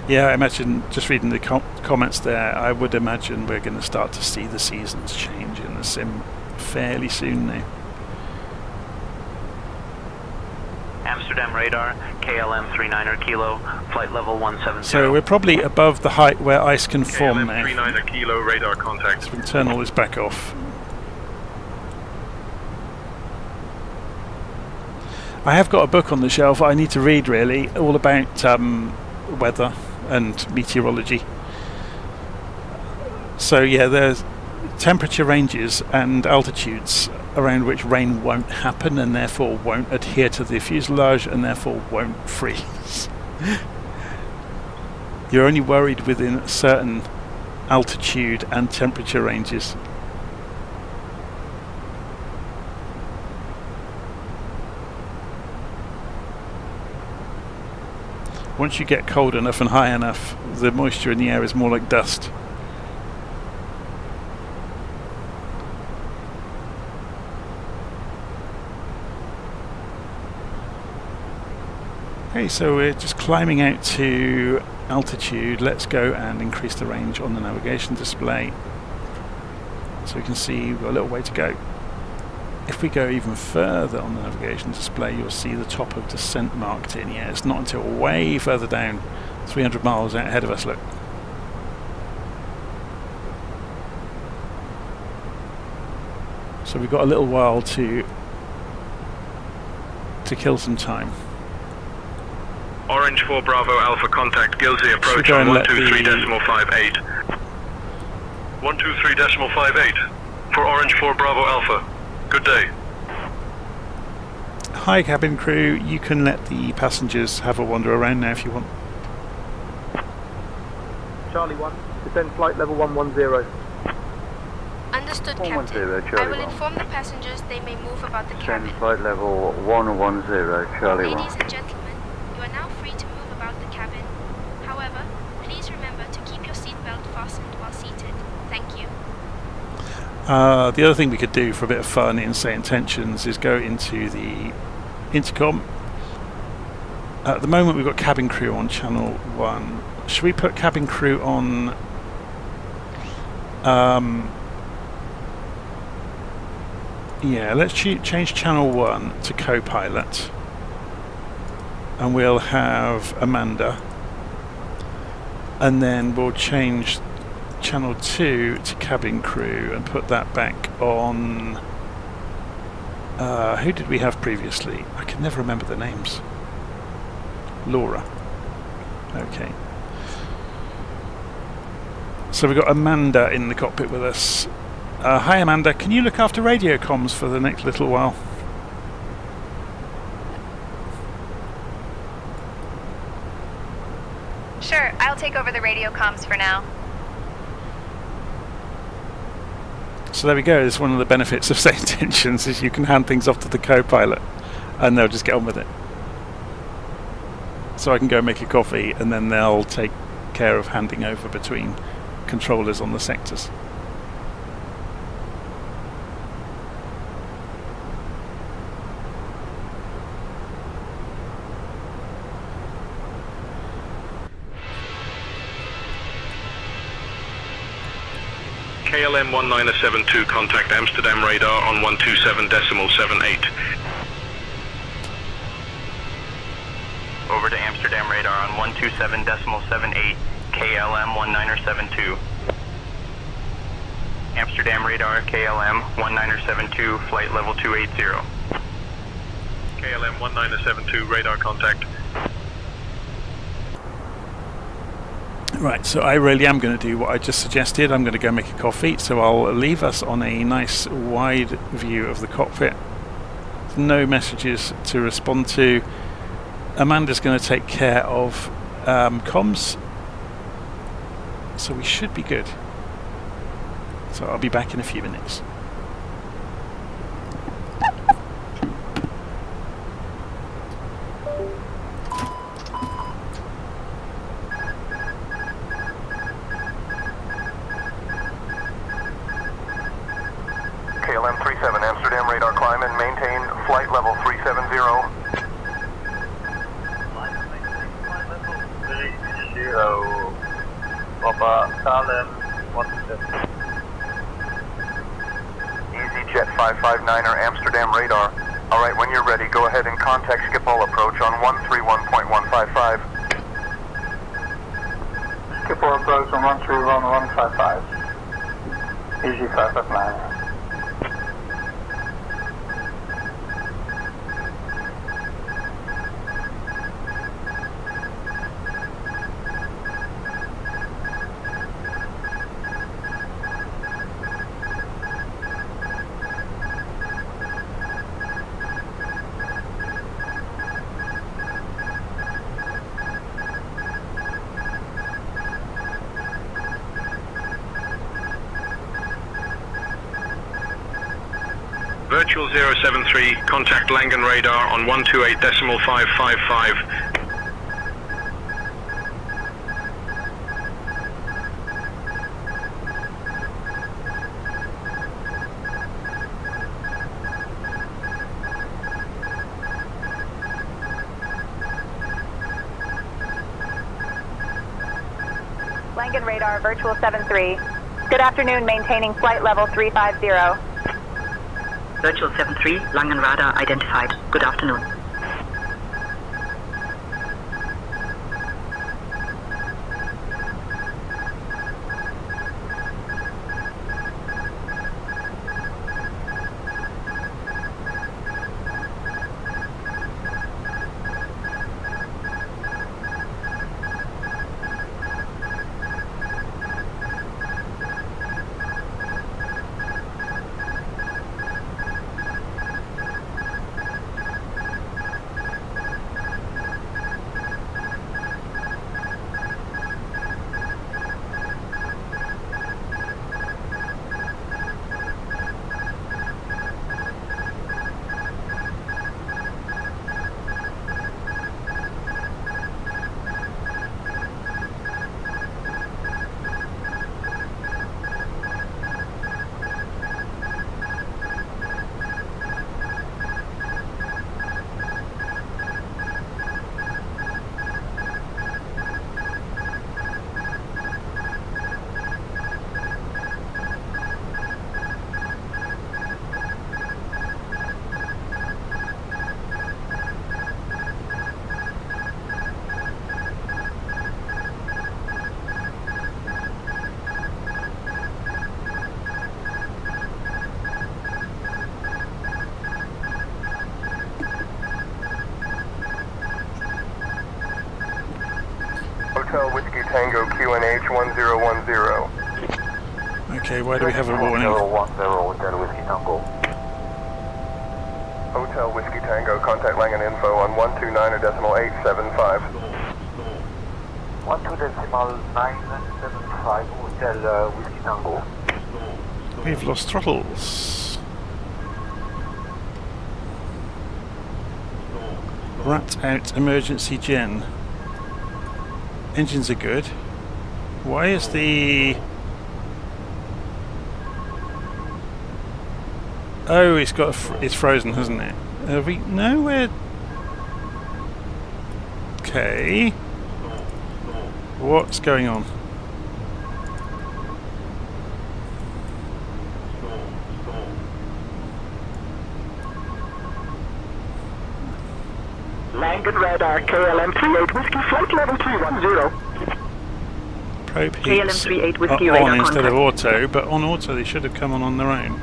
Yeah, I imagine, just reading the comments there, I would imagine we're going to start to see the seasons change in the sim fairly soon now. Amsterdam radar, KLM 39er kilo, flight level 170. So we're probably above the height where ice can form KLM now. 39er kilo, radar contact. So we can turn all this back off. I have got a book on the shelf I need to read, really, all about weather and meteorology. So yeah, there's temperature ranges and altitudes around which rain won't happen and therefore won't adhere to the fuselage and therefore won't freeze. You're only worried within certain altitude and temperature ranges. Once you get cold enough and high enough, the moisture in the air is more like dust. Okay, so we're just climbing out to altitude. Let's go and increase the range on the navigation display so we can see we've got a little way to go. If we go even further on the navigation display, you'll see the top of descent marked in. Yeah, it's not until way further down, 300 miles out ahead of us, look. So we've got a little while to kill some time. Orange 4 Bravo Alpha contact, Gilsey approach go on and let 123.58. 123.58 for Orange 4 Bravo Alpha. Good day. Hi cabin crew, you can let the passengers have a wander around now if you want. Charlie 1, descend flight level 110. Understood, Captain. 110, I Charlie will 1. inform the passengers they may move about the cabin. Descend flight level 110, Charlie 1. Ladies and gentlemen, you are now free to move about the cabin. However, please remember to keep your seatbelt fastened while seated. Thank you. The other thing we could do for a bit of fun in Say Intentions is go into the intercom. At the moment we've got cabin crew on channel 1. Should we put cabin crew on yeah, let's change channel 1 to co-pilot and we'll have Amanda, and then we'll change channel 2 to cabin crew and put that back on who did we have previously? I can never remember the names. Laura. Okay. So we've got Amanda in the cockpit with us. Hi Amanda, can you look after radio comms for the next little while? Sure, I'll take over the radio comms for now. So there we go. It's one of the benefits of set intentions is you can hand things off to the co-pilot and they'll just get on with it. So I can go make a coffee and then they'll take care of handing over between controllers on the sectors. KLM 1972, contact Amsterdam radar on 127.78. Over to Amsterdam radar on 127.78, KLM 1972. Amsterdam radar, KLM 1972, flight level 280. KLM 1972, radar contact. Right, so I really am going to do what I just suggested. I'm going to go make a coffee, so I'll leave us on a nice wide view of the cockpit. No messages to respond to. Amanda's going to take care of comms, so we should be good. So I'll be back in a few minutes. KLM 37, Amsterdam radar climb and maintain flight level 370. EasyJet 559er Amsterdam radar. Alright, when you're ready, go ahead and contact Schiphol approach on 131.155. Schiphol approach on 131.155. Easy 559. Virtual 073, contact Langen radar on 128.555. Langen radar, virtual 73. Good afternoon, maintaining flight level 350. Virtual 73, Langen radar identified. Good afternoon. Tango QNH 1010. Okay, why do we have a warning? 1010 Hotel Whiskey Tango. Hotel Whiskey Tango, contact Langen info on 129.875. 12.975 Hotel Whiskey Tango. We've lost throttles. Rat out emergency gen. Engines are good. Why is the... Oh, it's got it's frozen, hasn't it? Have we nowhere? Okay. What's going on? Langen radar KLM 38 Whiskey flight level 310. Probe KLM heats 38 are Whiskey on radar instead of contact. auto, but on auto they should have come on their own.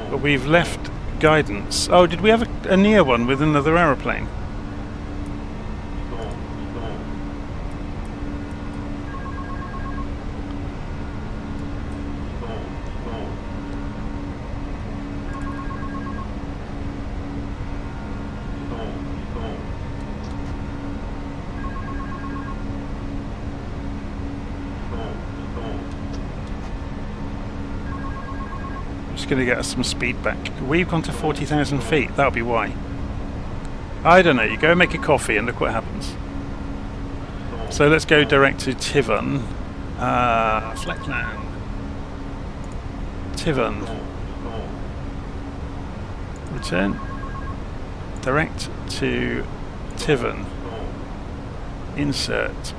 But we've left guidance. Oh, did we have a near one with another aeroplane? Going to get us some speed back. We've gone to 40,000 feet. That'll be why. I don't know. You go make a coffee and look what happens. So let's go direct to Tivon. Flight plan. Tivon. Return. Direct to Tivon. Insert.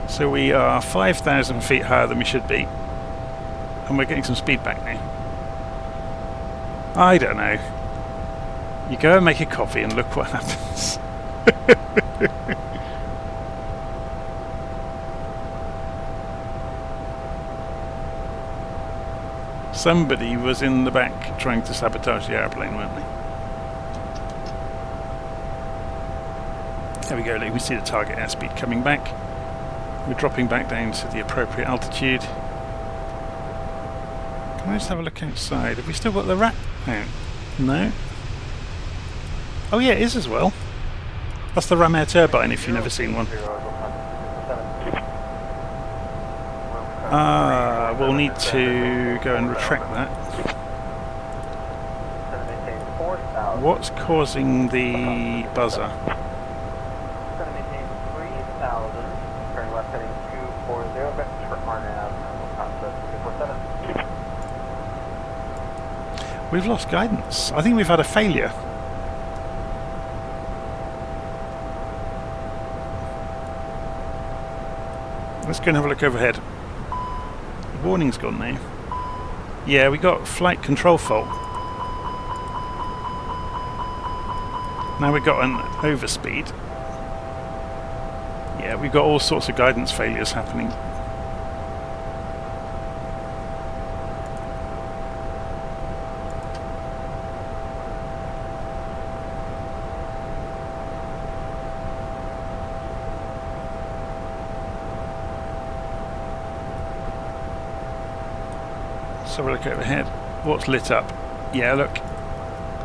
So we are 5,000 feet higher than we should be, and we're getting some speed back now. I don't know. You go and make a coffee and look what happens. Somebody was in the back trying to sabotage the airplane, weren't they? There we go, look, we see the target airspeed coming back. We're dropping back down to the appropriate altitude. Can I just have a look outside? Have we still got the rat out? No. Oh yeah, it is as well. That's the ram air turbine if you've never seen one. We'll need to go and retract that. What's causing the buzzer? We've lost guidance. I think we've had a failure. Let's go and have a look overhead. The warning's gone now. Yeah, we got flight control fault. Now we've got an overspeed. Yeah, we've got all sorts of guidance failures happening. Let's have a look overhead. What's lit up? Yeah, look.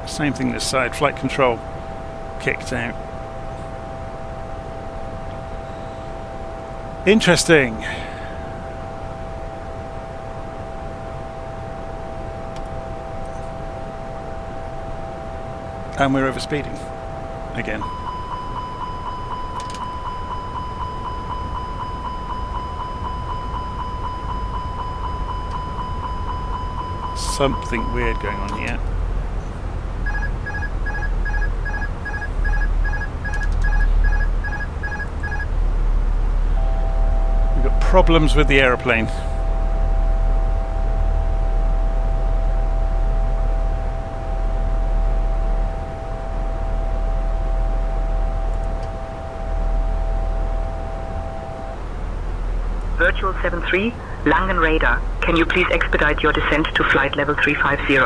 Same thing this side. Flight control kicked out. Interesting. And we're overspeeding again. Something weird going on here. We've got problems with the aeroplane. Virtual 73, Langen Radar. Can you please expedite your descent to flight level 350?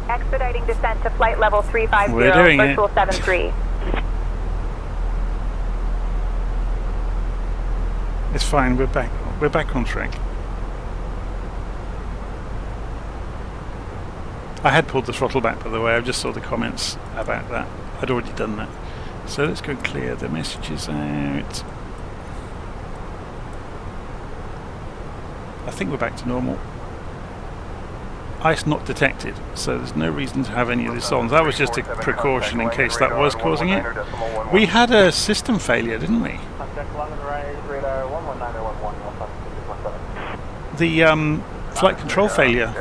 Expediting descent to flight level 350, We're doing Virtual it. 73. It's fine, we're back on track. I had pulled the throttle back, by the way. I just saw the comments about that. I'd already done that. So let's go clear the messages out. I think we're back to normal. Ice not detected, so there's no reason to have any of this on. That was just a precaution in case that was causing it. We had a system failure, didn't we? The flight control failure.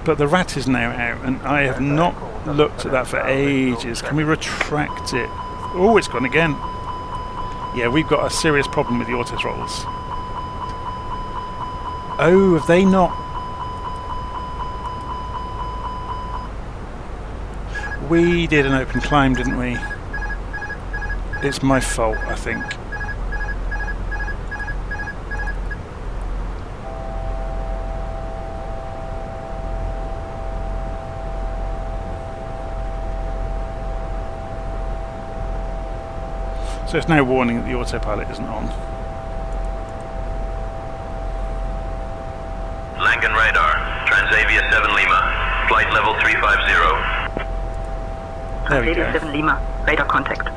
But the rat is now out, and I have not looked at that for ages. Can we retract it? Oh, it's gone again. Yeah, we've got a serious problem with the auto throttles. Oh, have they not? We did an open climb, didn't we? It's my fault, I think. So it's now warning that the autopilot isn't on. Langen Radar, Transavia 7 Lima, flight level 350. There we Transavia go. 7 Lima, radar contact.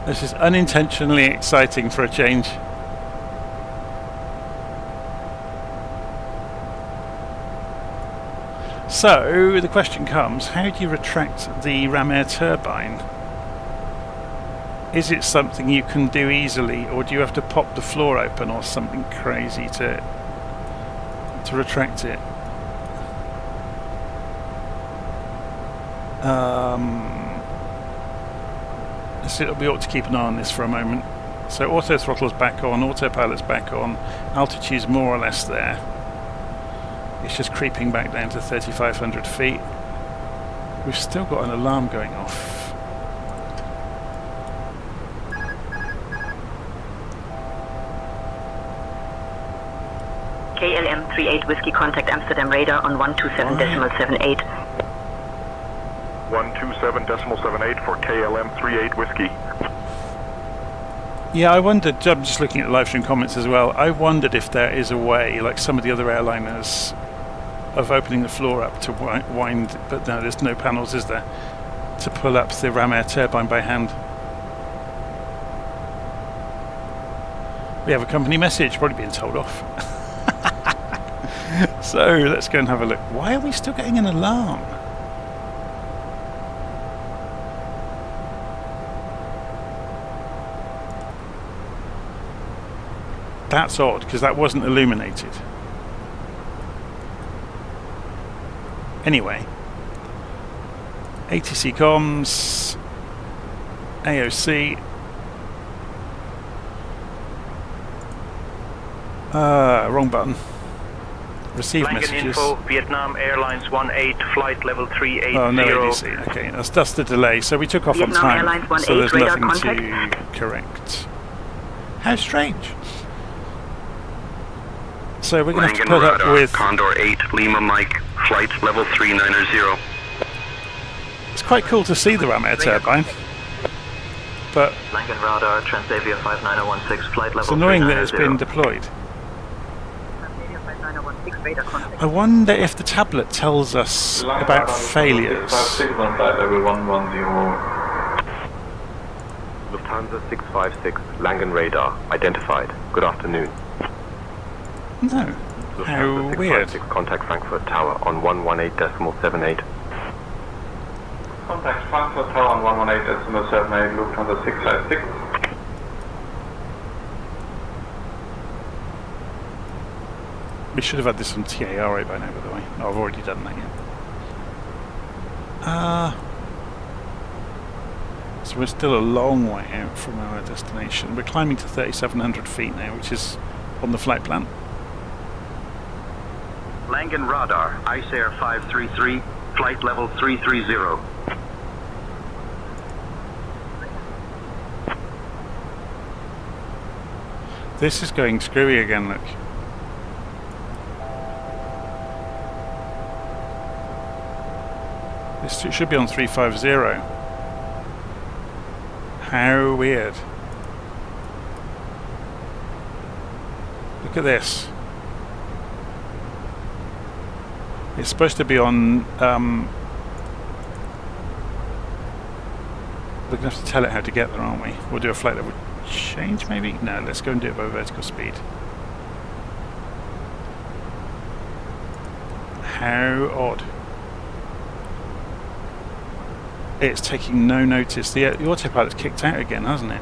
This is unintentionally exciting for a change. So the question comes, how do you retract the ram air turbine? Is it something you can do easily, or do you have to pop the floor open or something crazy to retract it? So we ought to keep an eye on this for a moment. So auto throttle's back on, autopilot's back on, altitude's more or less there. It's just creeping back down to 3,500 feet. We've still got an alarm going off. KLM 38 Whiskey contact Amsterdam radar on 127.78. 127.78 for KLM 38 Whiskey. Yeah, I wondered, I'm just looking at the live stream comments as well, I wondered if there is a way, like some of the other airliners, of opening the floor up to wind, but no, there's no panels, is there, to pull up the ram air turbine by hand. We have a company message, probably being told off. So let's go and have a look. Why are we still getting an alarm? That's odd, because that wasn't illuminated. Anyway, ATC comms, AOC. Wrong button. Receive Langen messages. info, Vietnam Airlines 18, flight level 380. Oh, no ADC. Okay, that's the delay. So we took off Vietnam on time, Airlines so there's 18 radar nothing to correct. How strange. So we're going to have to put up with... Condor 8, Lima Mike, flight level 390. It's quite cool to see the ram air turbine, but Langen Radar, Transavia 5916, flight level it's annoying that it's been deployed. I wonder if the tablet tells us about failures. Lufthansa 656, Langen Radar, identified. Good afternoon. No. How weird. Contact Frankfurt Tower on 118.78. Contact Frankfurt Tower on 118.78, Lufthansa 656. We should have had this on TARA by now, by the way. No, I've already done that yet. So we're still a long way out from our destination. We're climbing to 3,700 feet now, which is on the flight plan. Langen Radar, Ice Air 533, flight level 330. This is going screwy again, look. This should be on 350. How weird. Look at this. It's supposed to be on... we're going to have to tell it how to get there, aren't we? We'll do a flight level change, maybe? No, let's go and do it by vertical speed. How odd. It's taking no notice. The autopilot's kicked out again, hasn't it?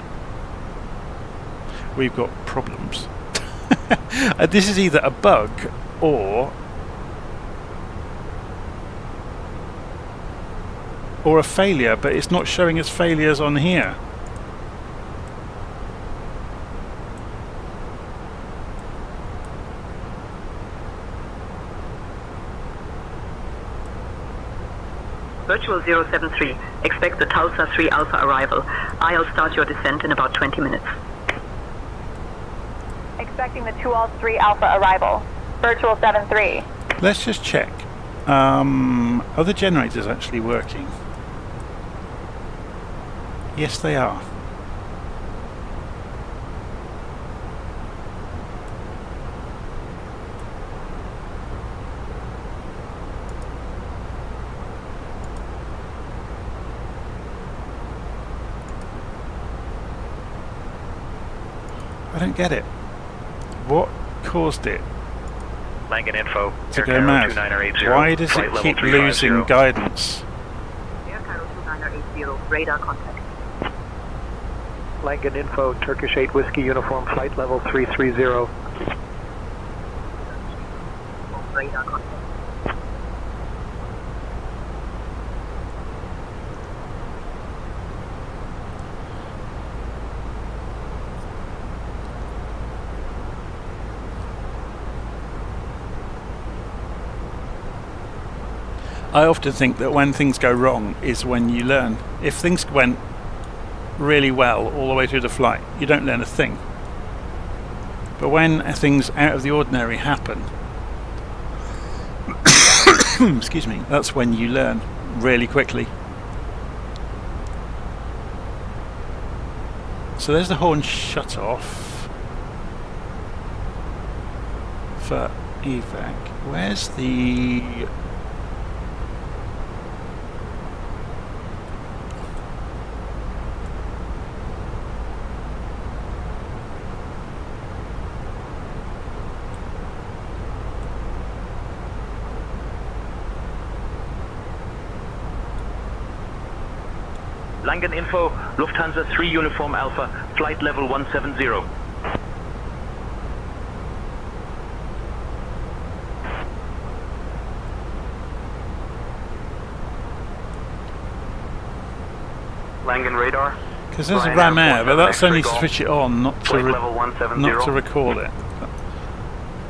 We've got problems. This is either a bug or a failure, but it's not showing us failures on here. Virtual 073, expect the Tulsa 3 Alpha arrival. I'll start your descent in about 20 minutes. Expecting the 2-3 Alpha arrival. Virtual 73. Let's just check. Are the generators actually working? Yes, they are. I don't get it. What caused it Langan info. to go mad? Why does it keep losing guidance? Air Cairo 2980, radar contact. Langan info, Turkish 8 Whiskey Uniform, flight level 330. Radar contact. I often think that when things go wrong is when you learn. If things went really well all the way through the flight, you don't learn a thing. But when things out of the ordinary happen, excuse me, that's when you learn really quickly. So there's the horn shut off for evac. Where's the... Langan info, Lufthansa 3 Uniform Alpha, flight level 170. Langan radar. Because there's a RAM air, but that's only to switch it on, not to record it.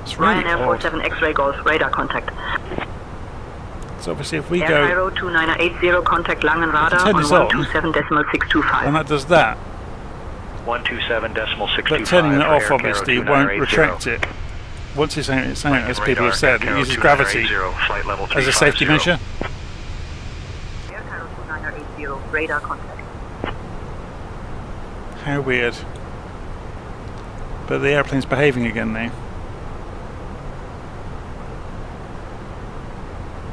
It's really Ryanair odd. 47 X-ray Golf, radar contact. So obviously if we Air go... Cairo 2980, contact Langan radar turn on this on, 127.625. and that does that. 127.625. But turning it off Air obviously Cairo won't 2980. retract it. Once it's out, as people have said, it Air uses Cairo gravity 2980, flight level as a safety 350. measure. Air Cairo 2980, radar contact. How weird. But the airplane's behaving again now.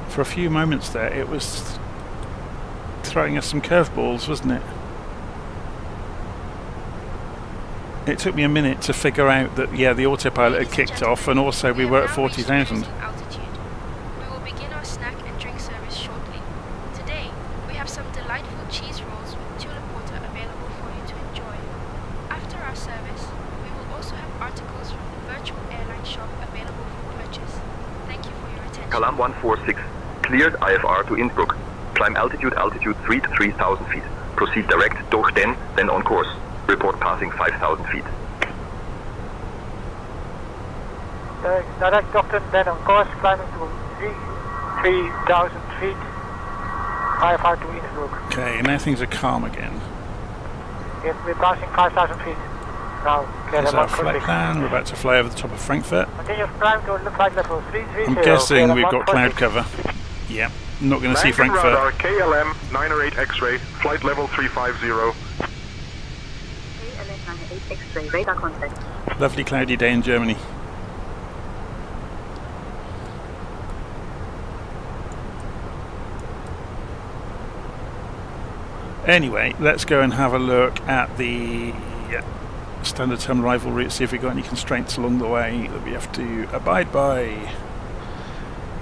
For a few moments there, it was throwing us some curveballs, wasn't it? It took me a minute to figure out that, yeah, the autopilot had kicked off, and also we were at 40,000. We will begin our snack and drink service shortly. Today, we have some delightful cheese rolls with tulip water available for you to enjoy. After our service, we will also have articles from the virtual airline shop available for purchase. Thank you for your attention. Kalam 146, cleared IFR to Innsbruck. Climb altitude 3 to 3,000 feet. Proceed direct durch den, then on course. Report passing 5,000 feet. Direct Doctor, then on course, climbing to 3,000 feet. IFR to Innsbruck. Okay, now things are calm again. Yes, we're passing 5,000 feet. Here's our flight plan. We're about to fly over the top of Frankfurt. Continuous climb to flight level 330. I'm guessing we've got cloud cover. Yeah, not going to see Frankfurt. Radar KLM 908 X-ray, flight level 350. KLM 908 X-ray, radar contact. Lovely cloudy day in Germany. Anyway, let's go and have a look at the standard terminal arrival route, see if we've got any constraints along the way that we have to abide by.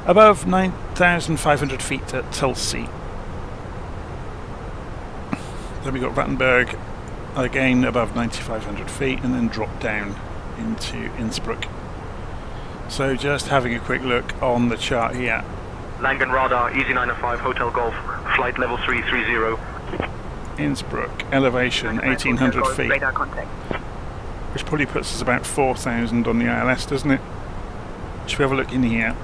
Above 9,500 feet at Tulsi. Then we got Rattenberg, again above 9,500 feet, and then drop down into Innsbruck. So just having a quick look on the chart here. Langen Radar, Easy 905, Hotel Golf, flight level 330. Innsbruck, elevation 1,800 feet, radar contact. which probably puts us about 4,000 on the ILS, doesn't it? Should we have a look in here?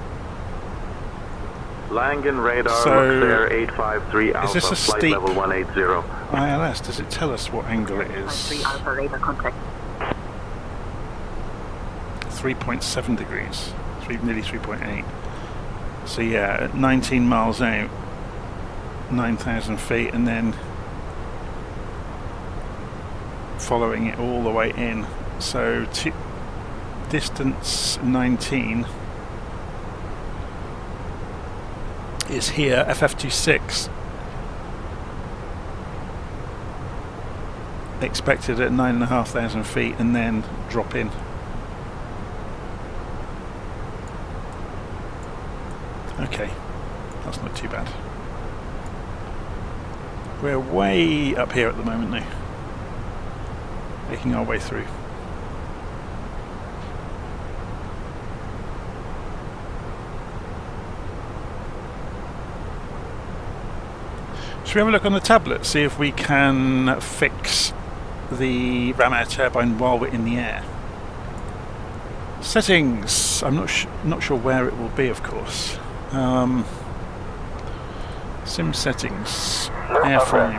Langen Radar, So, Luxair 853 Alpha, is this a flight steep level 180. ILS? Does it tell us what angle it is? 3 Alpha, radar contact. 3.7 degrees, nearly 3.8. So yeah, at 19 miles out, 9,000 feet, and then following it all the way in. So distance 19 is here, FF26. Expected at 9,500 feet and then drop in. Okay, that's not too bad. We're way up here at the moment now, making our way through. Should we have a look on the tablet, see if we can fix the ram air turbine while we're in the air? Settings. I'm not sure where it will be, of course. Sim settings. Airframe.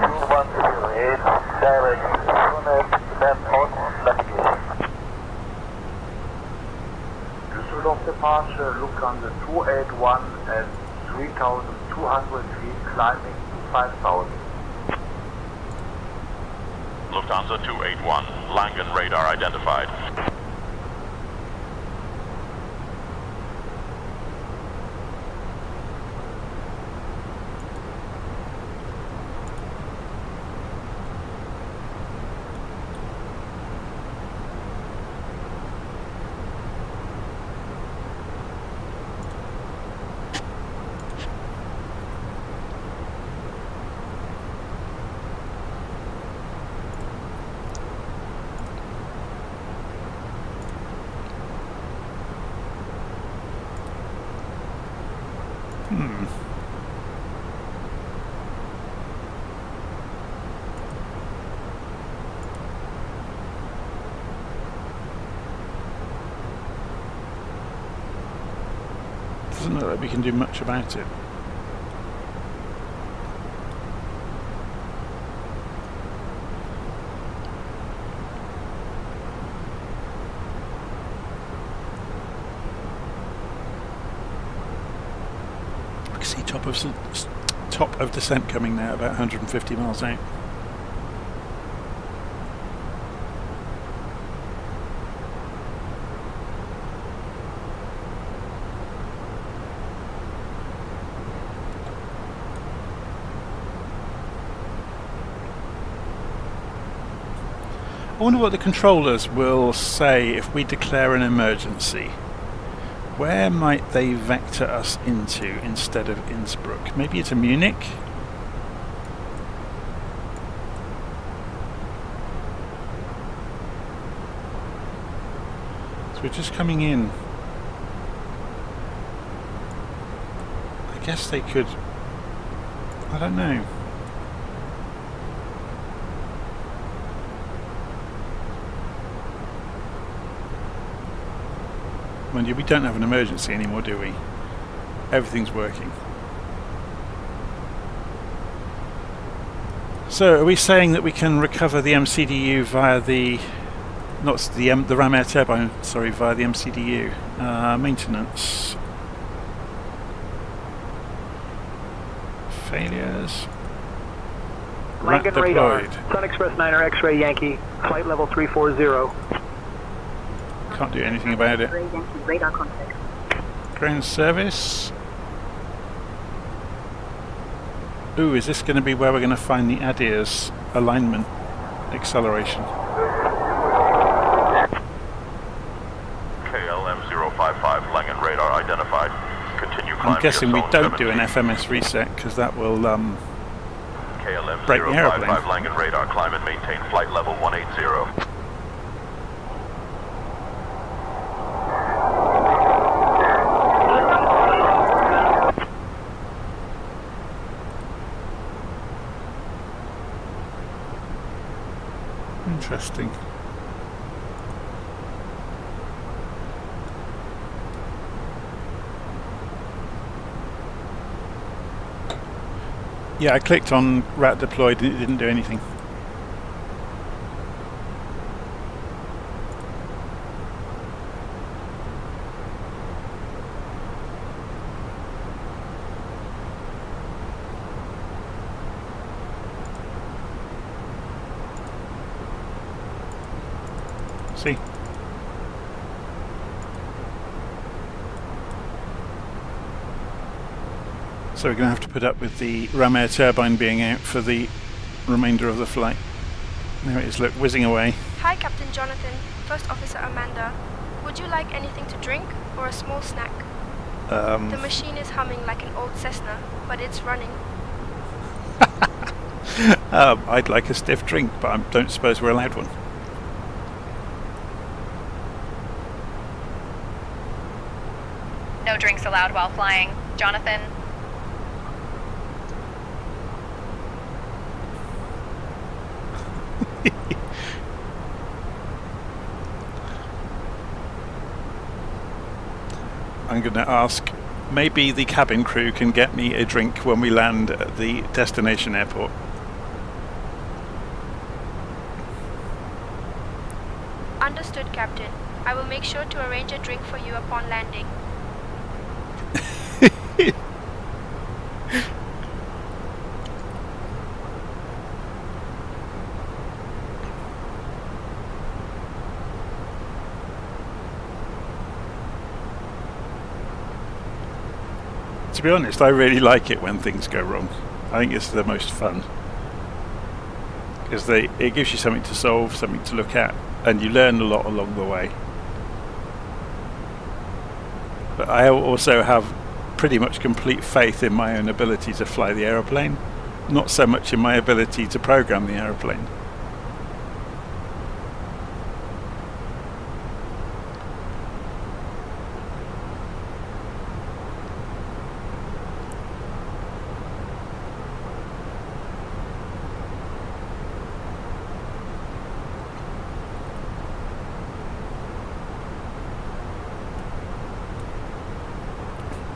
Düsseldorf departure, look on the 281 at 3,200 feet, climbing to 5,000. Lufthansa 281, Langen radar identified. Doesn't look like we can do much about it. I can see top of descent coming now, about 150 miles out. I wonder what the controllers will say if we declare an emergency. Where might they vector us into instead of Innsbruck? Maybe it's Munich? So we're just coming in. I guess they could... I don't know. Mind you, we don't have an emergency anymore, do we? Everything's working. So, are we saying that we can recover the MCDU via the Not the ram air turbine, sorry, via the MCDU. Maintenance. Failures. Langan radar. Deployed. Sun Express 9er X-ray Yankee. Flight level 340. Can't do anything about it. Radar contact. Ground service. Ooh, is this going to be where we're going to find the ADIR's alignment acceleration? KLM 055, Langan radar identified. Continue climb. I'm guessing we zone don't do an 17. FMS reset because that will KLM break the aeroplane. 055, Langan radar, climb and maintain flight level 180. Interesting. Yeah, I clicked on rat deployed and it didn't do anything. See? So we're going to have to put up with the ram air turbine being out for the remainder of the flight. There it is, look, whizzing away. Hi, Captain Jonathan. First Officer Amanda. Would you like anything to drink or a small snack? The machine is humming like an old Cessna, but it's running. I'd like a stiff drink, but I don't suppose we're allowed one. No drinks allowed while flying. Jonathan? I'm going to ask, maybe the cabin crew can get me a drink when we land at the destination airport. Understood, Captain. I will make sure to arrange a drink for you upon landing. To be honest, I really like it when things go wrong. I think it's the most fun. Because it gives you something to solve, something to look at, and you learn a lot along the way. But I also have pretty much complete faith in my own ability to fly the aeroplane, not so much in my ability to program the aeroplane.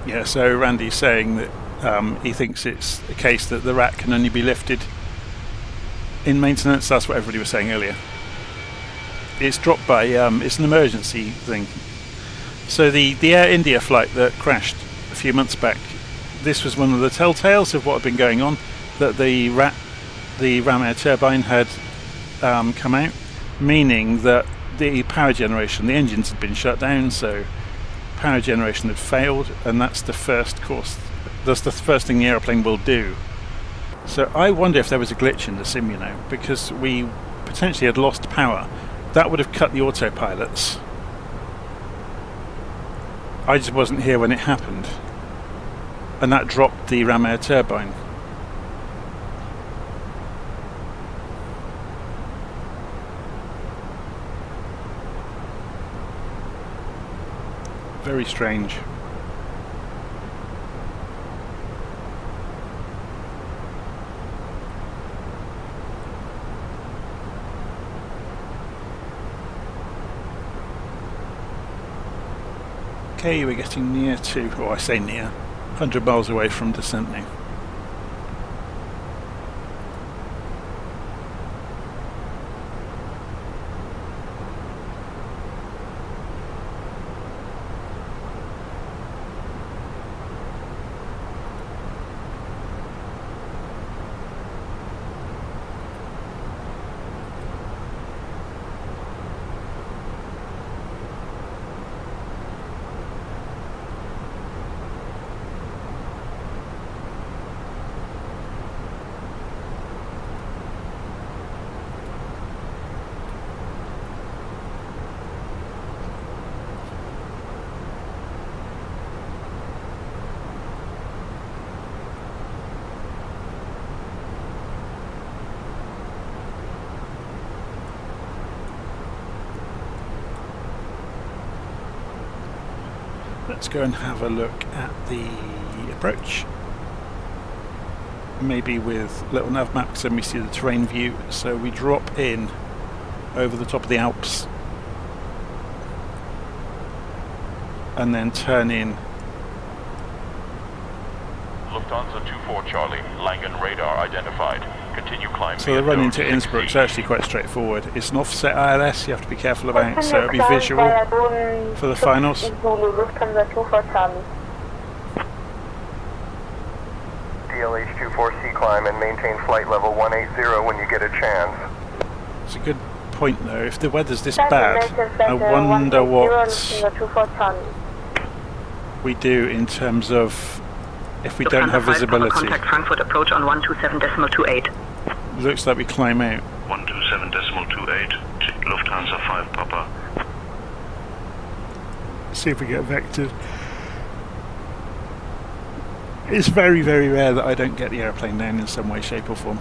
Yeah, so Randy's saying that he thinks it's a case that the rat can only be lifted in maintenance. That's what everybody was saying earlier. It's dropped by, it's an emergency thing. So the Air India flight that crashed a few months back, this was one of the telltales of what had been going on, that the ram air turbine had come out, meaning that the power generation, the engines had been shut down, so power generation had failed, and that's the first thing the aeroplane will do. So I wonder if there was a glitch in the sim, you know, because we potentially had lost power. That would have cut the autopilots. I just wasn't here when it happened, and that dropped the ram air turbine. Very strange. Okay, we're getting near to, or I say near, 100 miles away from descent now. let's go and have a look at the approach. Maybe with LittleNavMap, because then we see the terrain view. So we drop in over the top of the Alps and then turn in. Lufthansa 24 Charlie, Langen radar identified. Continue climbing. So the run into Innsbruck is actually quite straightforward. It's an offset ILS you have to be careful about, so it'll be visual for the finals. DLH-24C climb and maintain flight level 180 when you get a chance. It's a good point though. If the weather's this bad, I wonder what we do in terms of if we don't have visibility. Contact Frankfurt approach on 127.28. Looks like we climb out. 127.28. Lufthansa 5 Papa. See if we get vectored. It's very, very rare that I don't get the airplane down in some way, shape or form.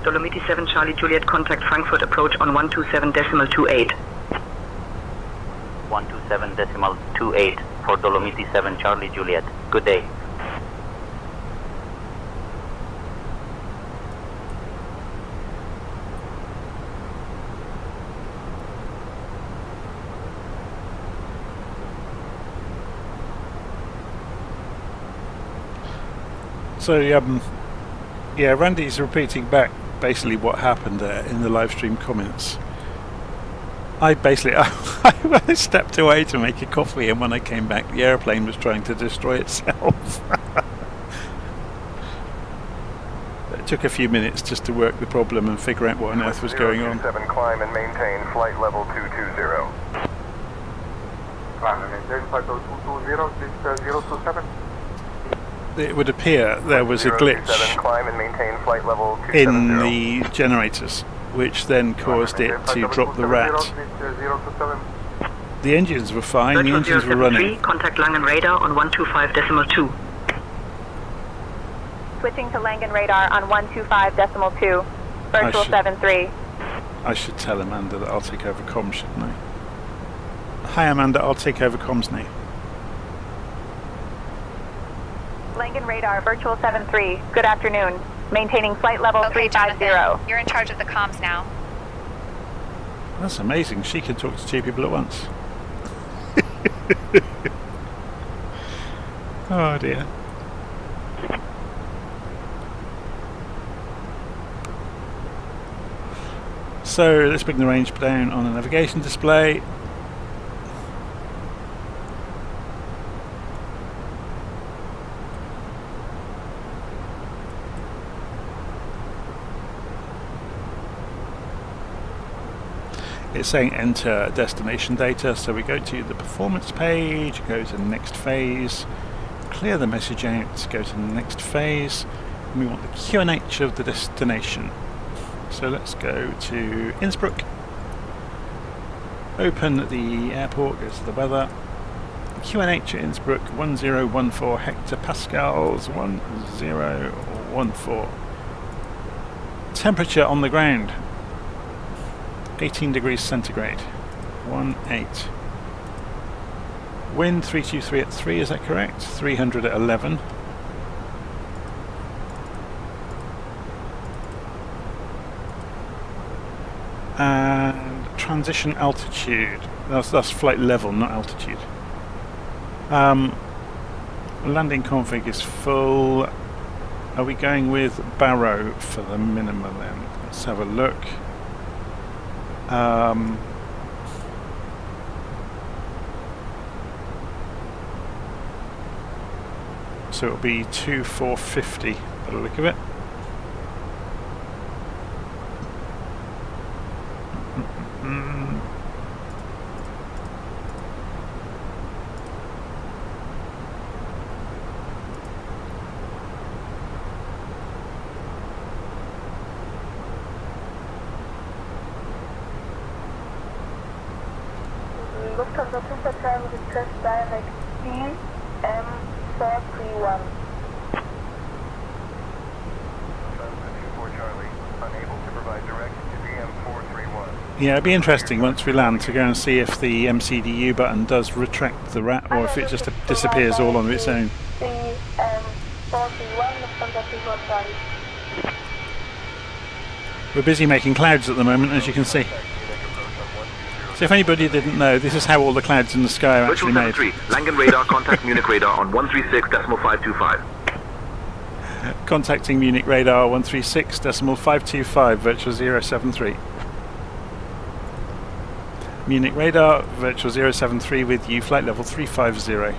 Dolomiti 7 Charlie Juliet, contact Frankfurt approach on 127.28. 127.28 for Dolomiti 7 Charlie Juliet. Good day. So yeah, Randy's repeating back basically what happened there in the live stream comments. I stepped away to make a coffee, and when I came back the airplane was trying to destroy itself. It took a few minutes just to work the problem and figure out what on earth was going on. 7 climb and maintain flight level 220. Climb and maintain flight level 220, this 027. It would appear there was a glitch in the generators, which then caused it to drop the rat. The engines were fine, the engines were running. Contact Langen radar on 125.2. Switching to Langen radar on 125.2. Virtual 73. I should tell Amanda that I'll take over comms, shouldn't I? Hi Amanda, I'll take over comms now. Langen radar, virtual 73. Good afternoon. Maintaining flight level 350. Jonathan, you're in charge of the comms now. That's amazing. She can talk to two people at once. Oh dear. So let's bring the range down on the navigation display. It's saying enter destination data, so we go to the performance page, go to the next phase, clear the message out, go to the next phase, and we want the QNH of the destination. So let's go to Innsbruck, open the airport, go to the weather, QNH at Innsbruck 1014 hectopascals, 1014. Temperature on the ground 18 degrees centigrade, 18. Wind 323 at 3, is that correct? 300 at 11. transition altitude. That's flight level, not altitude. Landing config is full. Are we going with Barrow for the minimum then? Let's have a look. So it'll be 2450 by the look of it. Lufthansa Supertime request direct CM431. Yeah, it'd be interesting once we land to go and see if the MCDU button does retract the rat or if it just disappears all on its own. We're busy making clouds at the moment, as you can see. So if anybody didn't know, this is how all the clouds in the sky are actually made. Langen radar, contact Munich radar on 136.525. Contacting Munich radar 136.525, virtual 073. Munich radar, virtual 073 with you, flight level 350.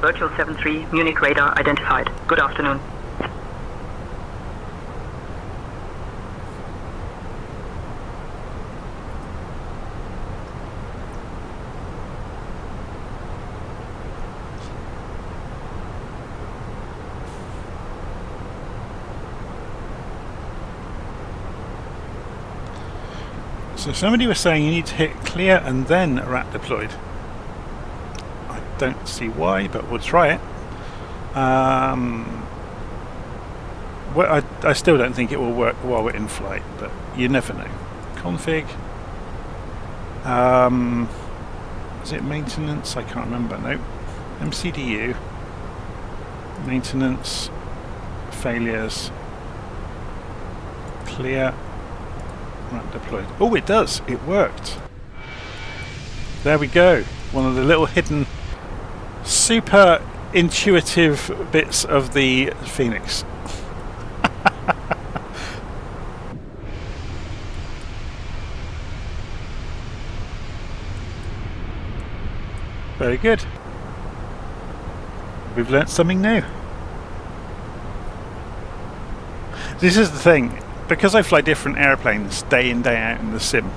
Virtual 73, Munich radar identified. Good afternoon. So somebody was saying you need to hit clear and then rat deployed. I don't see why, but we'll try it. Well, I still don't think it will work while we're in flight, but you never know. Config. Is it maintenance? I can't remember. No. MCDU. Maintenance. Failures. Clear. Rat deployed. Oh, it does. It worked. There we go. One of the little hidden, super intuitive bits of the Fenix. Very good. We've learnt something new. This is the thing. Because I fly different airplanes day in, day out in the sim,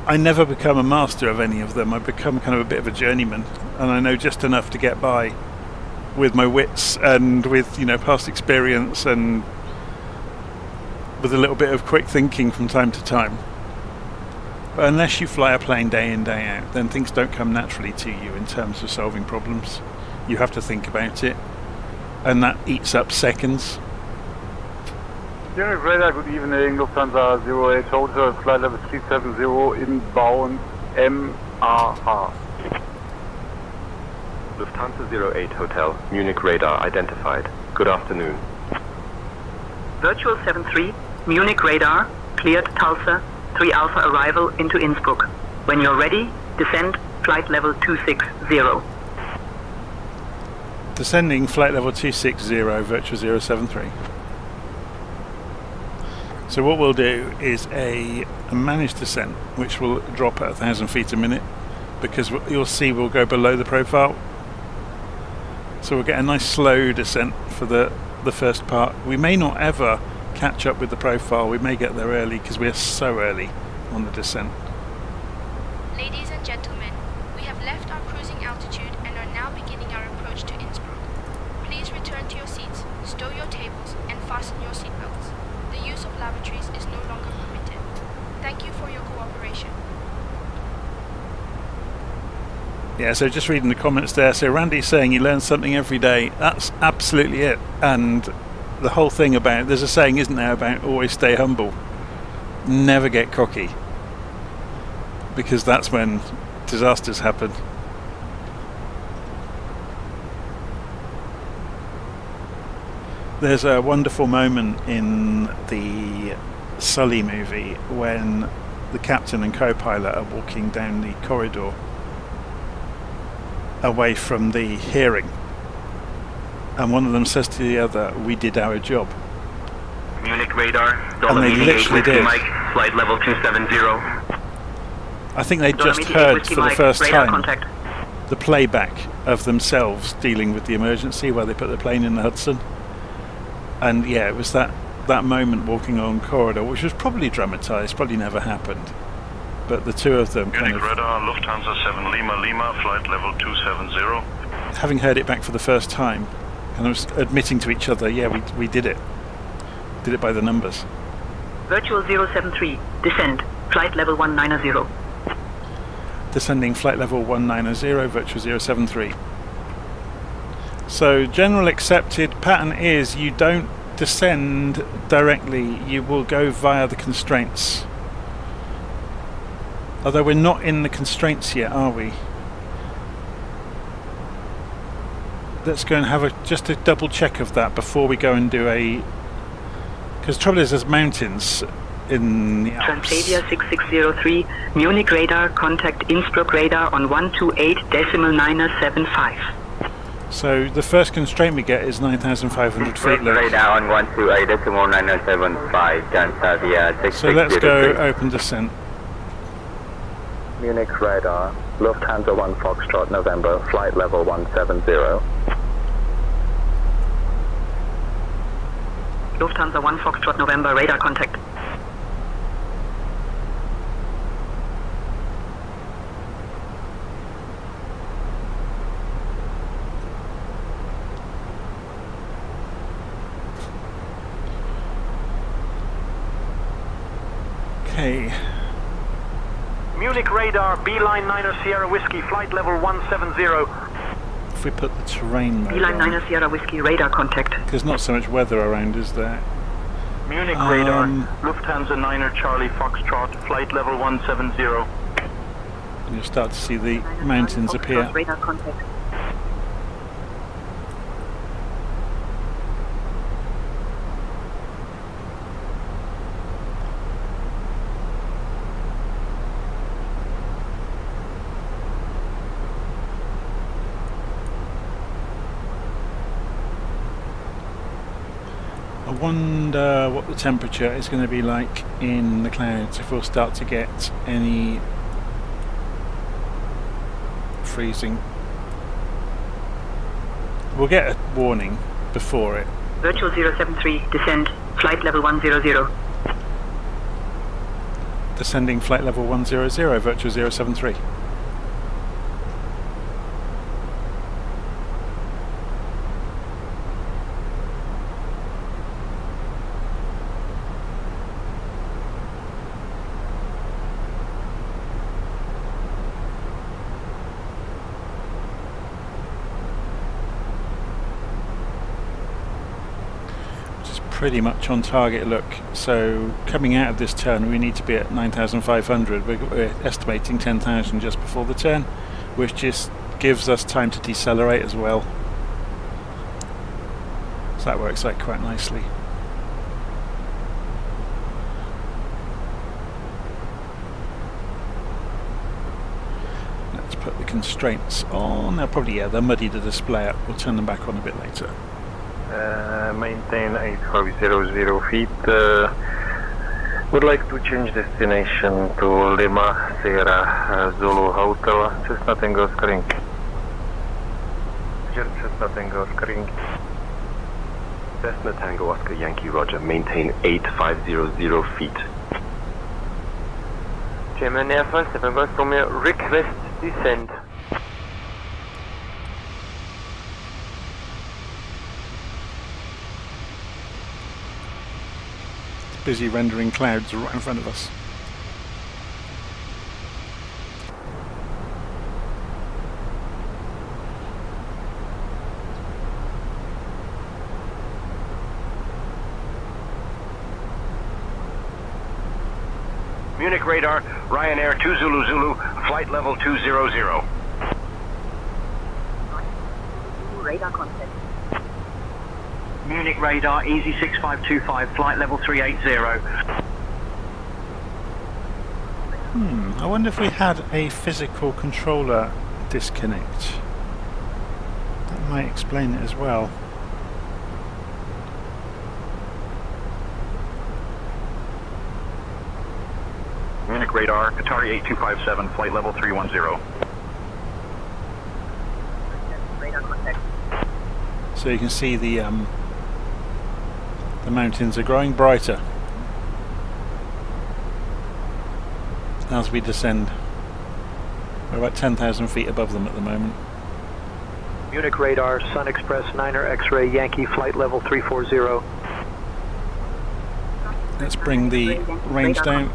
I never become a master of any of them. I become kind of a bit of a journeyman, and I know just enough to get by with my wits and with, you know, past experience and with a little bit of quick thinking from time to time. But unless you fly a plane day in, day out, then things don't come naturally to you in terms of solving problems. You have to think about it, and that eats up seconds. Munich radar, good evening, Lufthansa 08 Hotel, flight level 370, inbound MAH. Lufthansa 08 Hotel, Munich radar identified. Good afternoon. Virtual 73, Munich radar, cleared Tulsa, 3 Alpha arrival into Innsbruck. When you're ready, descend flight level 260. Descending flight level 260, virtual 073. So what we'll do is a managed descent, which will drop at 1,000 feet a minute, because you'll see we'll go below the profile. So we'll get a nice slow descent for the first part. We may not ever catch up with the profile. We may get there early because we're so early on the descent. Ladies and gentlemen, we have left our cruising altitude and are now beginning our approach to Innsbruck. Please return to your seats, stow your tables, and fasten your seatbelts. The use of lavatories is no longer permitted. Thank you for your cooperation. Yeah, so just reading the comments there. So Randy's saying he learns something every day. That's absolutely it. And the whole thing about, there's a saying, isn't there, about always stay humble. Never get cocky. Because that's when disasters happen. There's a wonderful moment in the Sully movie when the captain and co-pilot are walking down the corridor away from the hearing, and one of them says to the other, "We did our job." Munich radar, And they literally did. Mike, flight level 270. I think they just heard for the first time the playback of themselves dealing with the emergency where they put the plane in the Hudson. And yeah, it was that moment walking along corridor, which was probably dramatised, probably never happened. But the two of them kind Munich of... radar, Lufthansa 7 Lima Lima, flight level 270. Having heard it back for the first time, and I was admitting to each other, yeah, we did it. Did it by the numbers. Virtual 073, descend, flight level 190. Descending flight level 190, virtual 073. So general accepted pattern is you don't descend directly, you will go via the constraints. Although we're not in the constraints yet, are we? Let's go and have just a double check of that before we go and do a... Because the trouble is there's mountains in the Alps. Transavia 6603, Munich radar, contact Innsbruck radar on 128.975. So the first constraint we get is 9,500 feet. Radar on 128.975, Transavia 6603. So let's go open descent. Munich radar, Lufthansa 1 Foxtrot November, flight level 170. Lufthansa 1 Foxtrot November, radar contact. Okay. Munich radar, Beeline 9er Sierra Whiskey, flight level 170. If we put the terrain mode Beeline on, 9er Sierra Whiskey, radar contact. there's not so much weather around, is there? Munich radar, Lufthansa 9er Charlie Foxtrot, flight level 170. And you'll start to see the mountains appear. Radar contact. I wonder what the temperature is going to be like in the clouds, if we'll start to get any freezing. We'll get a warning before it. Virtual 073, descend, flight level 100. Descending flight level 100, virtual 073. Pretty much on target, look. So coming out of this turn we need to be at 9,500. We're estimating 10,000 just before the turn, which just gives us time to decelerate as well. So that works out quite nicely. Let's put the constraints on. They'll probably, yeah, they'll muddy the display up. We'll turn them back on a bit later. Maintain 8500 feet. Would like to change destination to Lima Sierra Zulu Hotel. Cessna Tango Oscar. Cessna Tango Oscar. Cessna Tango Oscar Yankee Roger. Maintain 8500 feet. German Air Force, from request descent. Busy rendering clouds right in front of us. Munich radar, Ryanair 2 Zulu Zulu, flight level 200. Radar contact. Munich radar, easy 6525, flight level 380. I wonder if we had a physical controller disconnect. That might explain it as well. Munich radar, Qatari 8257, flight level 310. So you can see the mountains are growing brighter as we descend. We're about 10,000 feet above them at the moment. Munich radar, Sun Express 9er X-ray Yankee, flight level 340. Let's bring the range down.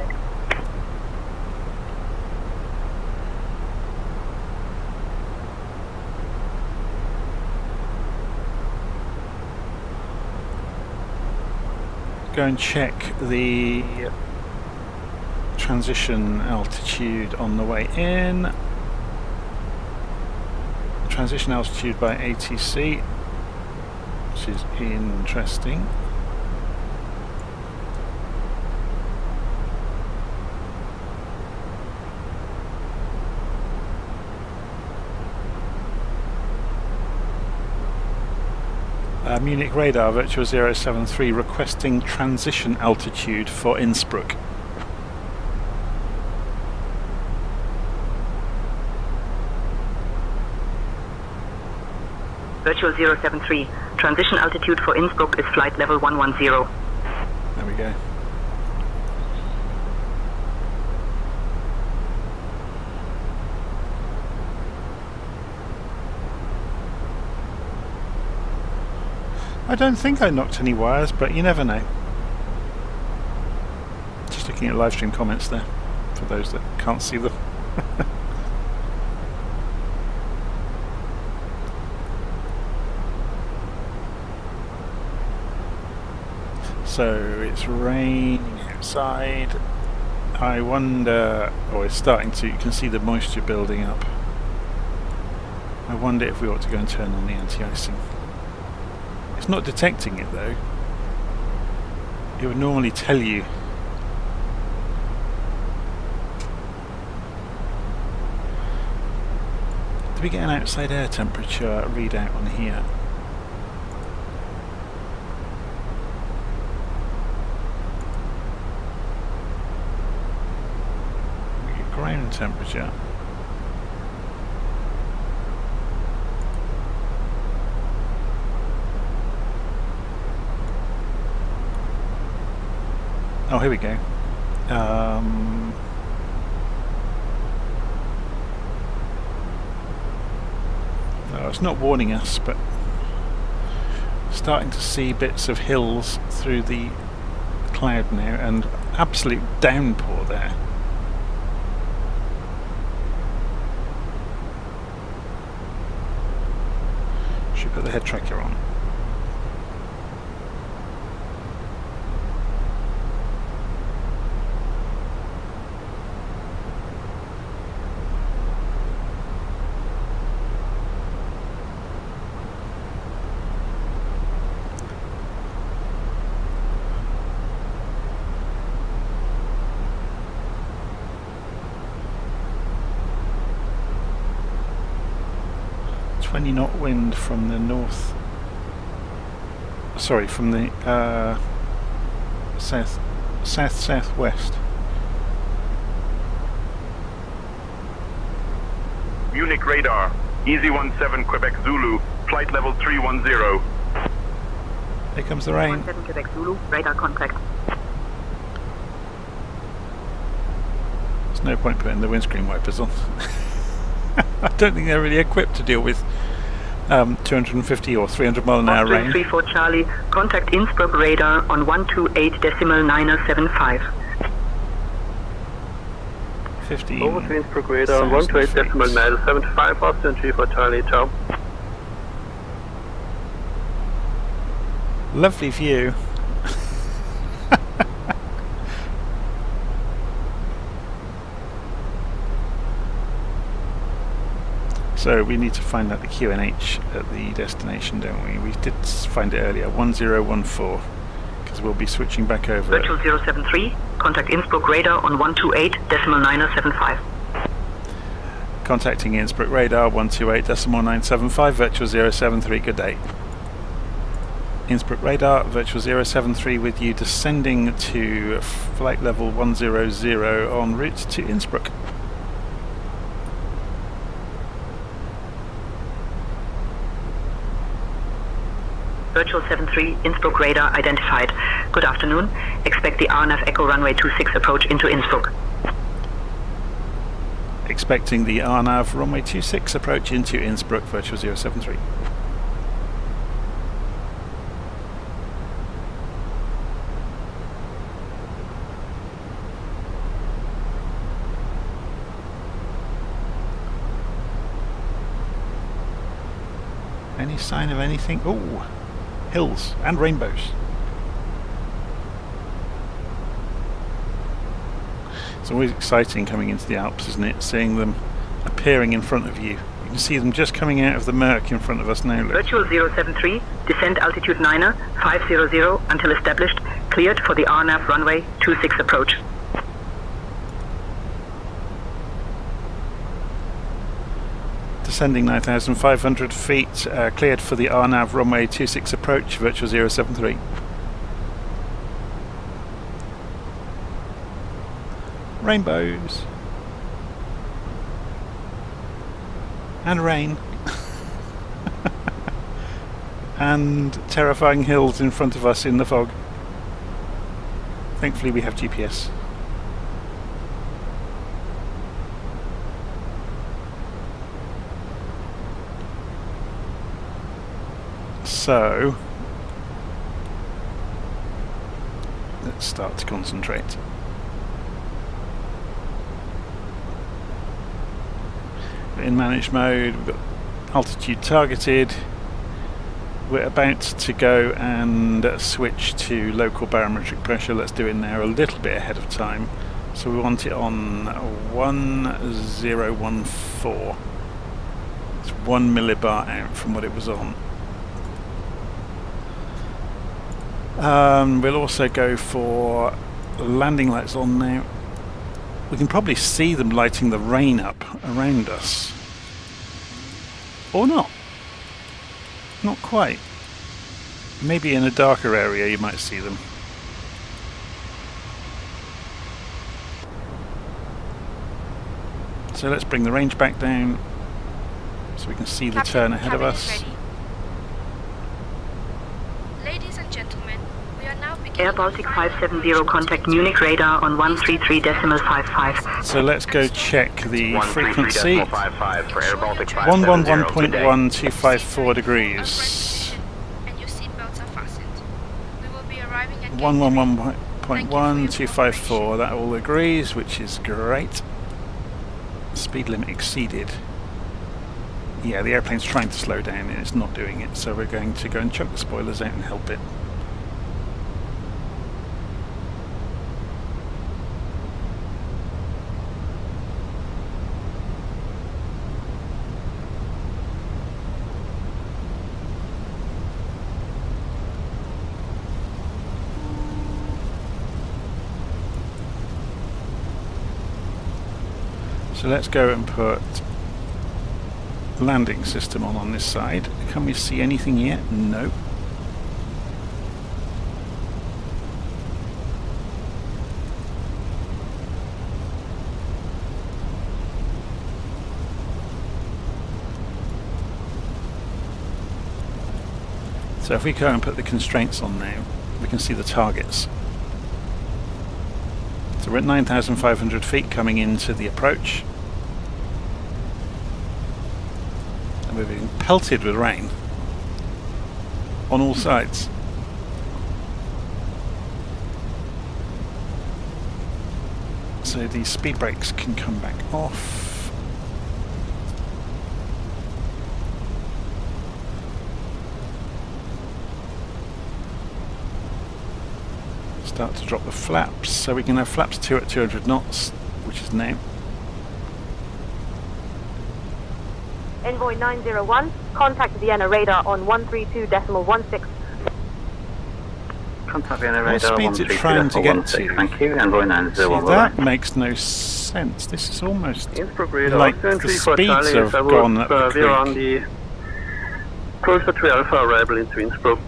Go and check the transition altitude on the way in. Transition altitude by ATC, which is interesting. Munich radar, Virtual 073, requesting transition altitude for Innsbruck. Virtual 073, transition altitude for Innsbruck is flight level 110. There we go. I don't think I knocked any wires, but you never know. Just looking at live stream comments there, for those that can't see them. So it's raining outside. I wonder, oh, it's starting to, you can see the moisture building up. I wonder if we ought to go and turn on the anti-icing. It's not detecting it though. It would normally tell you. Did we get an outside air temperature readout on here? We get ground temperature. Oh, here we go. No, it's not warning us, but starting to see bits of hills through the cloud now, and absolute downpour there. Should put the head tracker on. Knot wind from the north, sorry, from the southwest. Munich radar, Easy 17 Quebec Zulu, flight level 310. Here comes the rain. 17 Quebec Zulu, radar contact. There's no point putting the windscreen wipers on. I don't think they're really equipped to deal with 250 or 300 mile an hour rain. 34 Charlie, contact Innsbruck radar on 128.975. 15. Over to Innsbruck radar on 128.975, Austin 34 Charlie, ciao. Lovely view. So we need to find out the QNH at the destination, don't we? We did find it earlier, 1014, because we'll be switching back over. Virtual 073, contact Innsbruck radar on 128.975. Contacting Innsbruck radar 128.975, virtual 073, good day. Innsbruck radar, virtual 073 with you, descending to flight level 100 en route to Innsbruck. Virtual 73, Innsbruck radar identified. Good afternoon. Expect the RNAV Echo runway 26 approach into Innsbruck. Expecting the RNAV runway 26 approach into Innsbruck, virtual 073. Any sign of anything? Oh, hills and rainbows. It's always exciting coming into the Alps, isn't it? Seeing them appearing in front of you. You can see them just coming out of the murk in front of us now. Look. Virtual 073, descent altitude 9er, 500 until established, cleared for the RNAV runway 26 approach. Descending 9,500 feet, cleared for the RNAV runway 26 approach, virtual 073. Rainbows. And rain. And terrifying hills in front of us in the fog. Thankfully we have GPS. So, let's start to concentrate. In managed mode, we've got altitude targeted. We're about to go and switch to local barometric pressure. Let's do it now a little bit ahead of time. So we want it on 1014. It's 1 millibar out from what it was on. We'll also go for landing lights on now. We can probably see them lighting the rain up around us. Or not. Not quite. Maybe in a darker area you might see them. So let's bring the range back down so we can see the turn ahead of us. Ladies and gentlemen, we are now beginning. Air Baltic 570, contact Munich radar on 133.55. So let's go check the frequency. 133.55 for Air Baltic 111.1254 degrees. And your seatbelts are fastened. We will be arriving at 111.1254. That all agrees, which is great. Speed limit exceeded. Yeah, the airplane's trying to slow down and it's not doing it, so we're going to go and chuck the spoilers out and help it. So let's go and put landing system on this side. Can we see anything yet? No. So if we go and put the constraints on now, we can see the targets. So we're at 9,500 feet coming into the approach. And we're being pelted with rain on all sides. So these speed brakes can come back off. Start to drop the flaps, so we can have flaps 2 at 200 knots, which is now. Envoy 901, contact Vienna radar on 132.16. Contact Vienna What radar speed's it trying to get to? Thank you, Envoy See, 901. that makes no sense. This is almost Innsbruck radar, like the speeds have gone up the we're on creek. the closer to Alpha arrival into Innsbruck,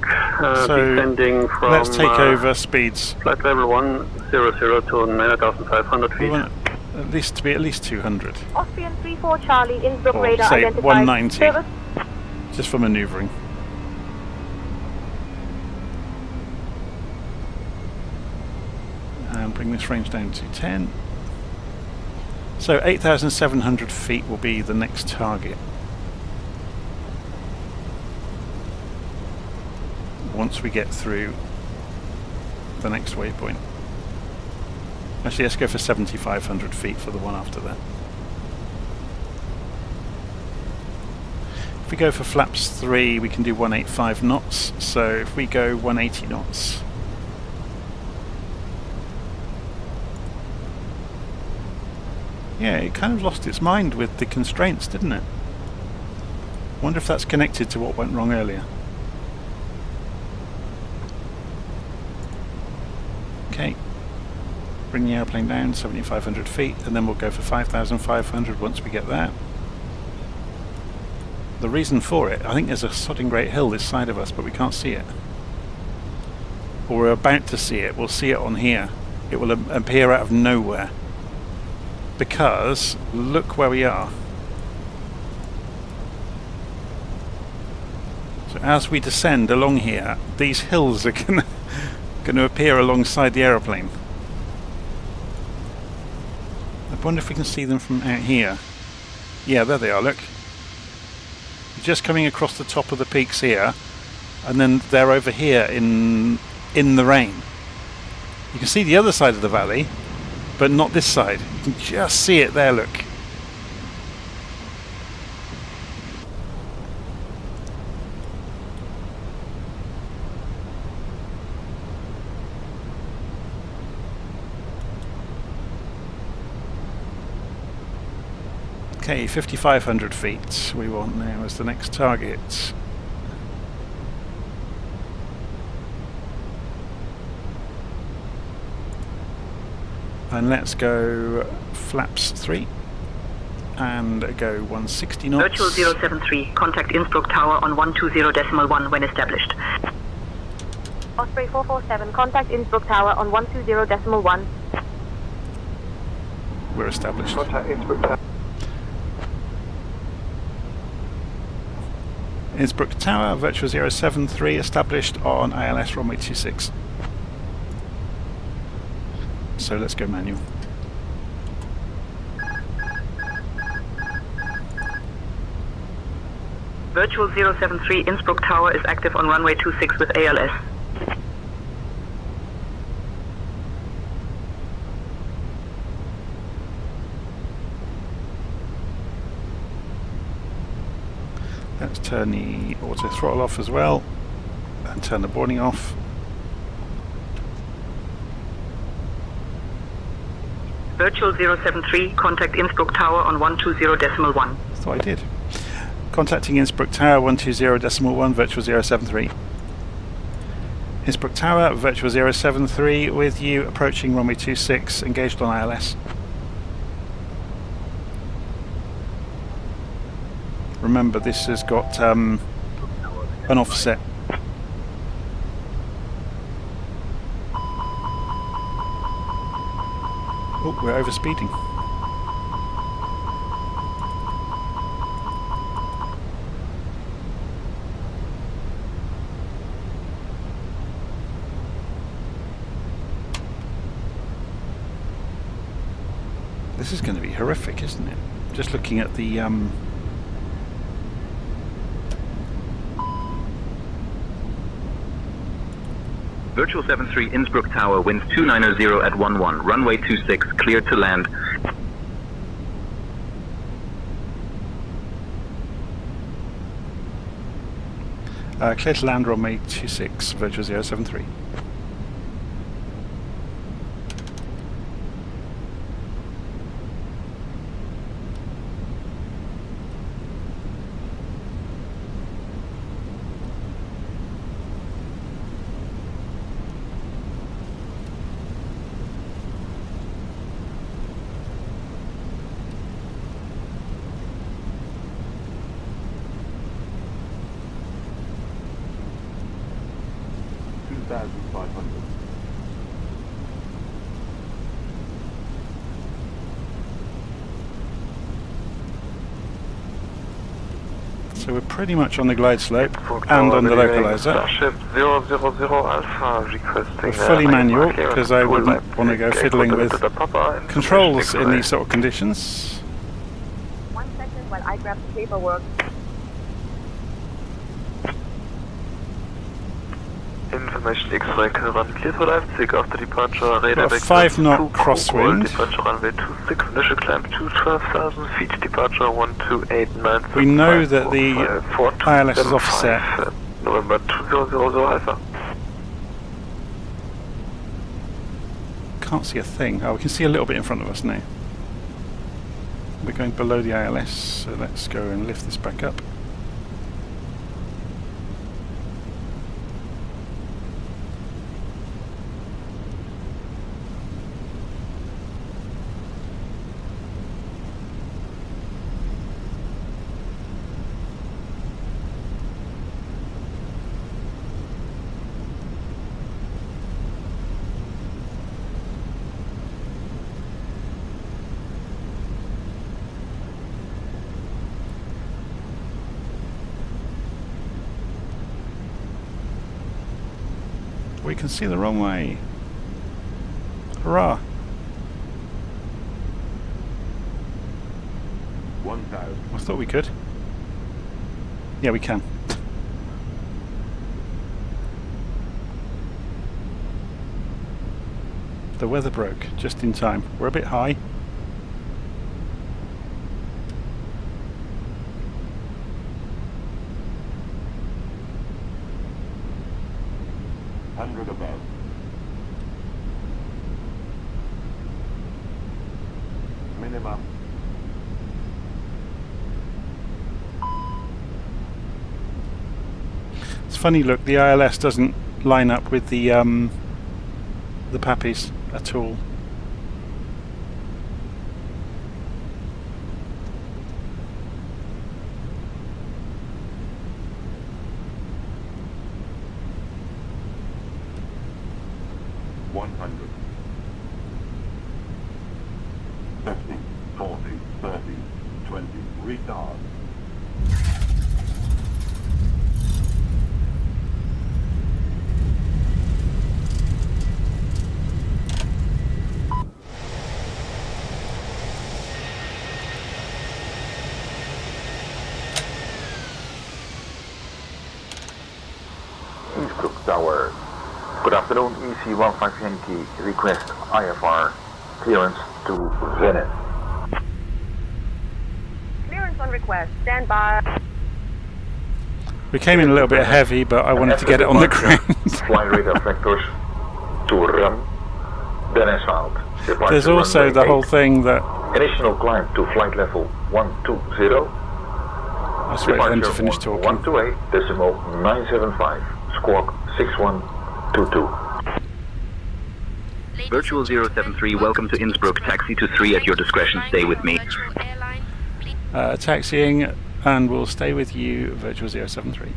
So, descending from let's take over speeds. flight level 100 to 9,500 We feet. want at least to be at least 200. Austrian 34 Charlie, Innsbruck Or radar say identified. 190. Service. Just for manoeuvring. And bring this range down to 10. So 8,700 feet will be the next target. Once we get through the next waypoint. Actually, let's go for 7,500 feet for the one after that. If we go for flaps 3, we can do 185 knots. So if we go 180 knots. Yeah, it kind of lost its mind with the constraints, didn't it? Wonder if that's connected to what went wrong earlier. Okay, bring the airplane down 7,500 feet, and then we'll go for 5,500 once we get there. The reason for it, I think there's a sodding great hill this side of us, but we can't see it. Or we're about to see it. We'll see it on here. It will appear out of nowhere. Because, look where we are. So as we descend along here, these hills are going to appear alongside the aeroplane. I wonder if we can see them from out here. Yeah, there they are, look. Just coming across the top of the peaks here, and then they're over here in the rain. You can see the other side of the valley, but not this side. You can just see it there, look. Okay, 5,500 feet we want now as the next target. And let's go flaps 3 and go 160 knots. Virtual 073, contact Innsbruck Tower on 120.1 when established. Osprey 447, contact Innsbruck Tower on 120.1. We're established. Contact Innsbruck Tower. Innsbruck Tower, Virtual 073, established on ILS runway 26. So let's go manual. Virtual 073, Innsbruck Tower is active on runway 26 with ALS. Let's turn the auto throttle off as well and turn the boarding off. Virtual 073, contact Innsbruck Tower on 120.1. I thought I did. Contacting Innsbruck Tower 120.1, Virtual 073. Innsbruck Tower, Virtual 073 with you, approaching runway 26, engaged on ILS. Remember, this has got an offset. Oh, we're overspeeding. This is going to be horrific, isn't it? Just looking at the Virtual 73 Innsbruck Tower, winds 290 at 11, runway 26, cleared to land. clear to land runway 26, Virtual 073. So we're pretty much on the glide slope and on the localizer. Starship 000 Alpha requesting We're fully manual because I wouldn't want to go fiddling with controls in these sort of conditions. 1 second while I grab the paperwork. Information X-ray run clear to Leipzig after departure. Radar Got a 5-knot crosswind. Departure runway 26, initial climb to 12,000 feet. Departure 128.9. We know that the ILS is offset. November 2000 Alpha. Can't see a thing. Oh, we can see a little bit in front of us now. We're going below the ILS, so let's go and lift this back up. We can see the runway. Hurrah! 1,000. I thought we could. Yeah, we can. The weather broke just in time. We're a bit high. Above. Minimum. It's funny, look, the ILS doesn't line up with the pappies at all. Innsbruck Tower. Good afternoon, EC15 Yankee. Request IFR clearance to Zenith. Clearance on request. Stand by. We came in a little bit heavy, but I wanted to get it on the ground. Flight radar vectors to run. Then asphalt. There's also the whole thing that... Initial climb to flight level 120. I'll just wait for them to finish talking. 128.975. Squawk 6122. Virtual 073, welcome to Innsbruck. Taxi to 3 at your discretion. Stay with me. Taxiing, and we'll stay with you, Virtual 073.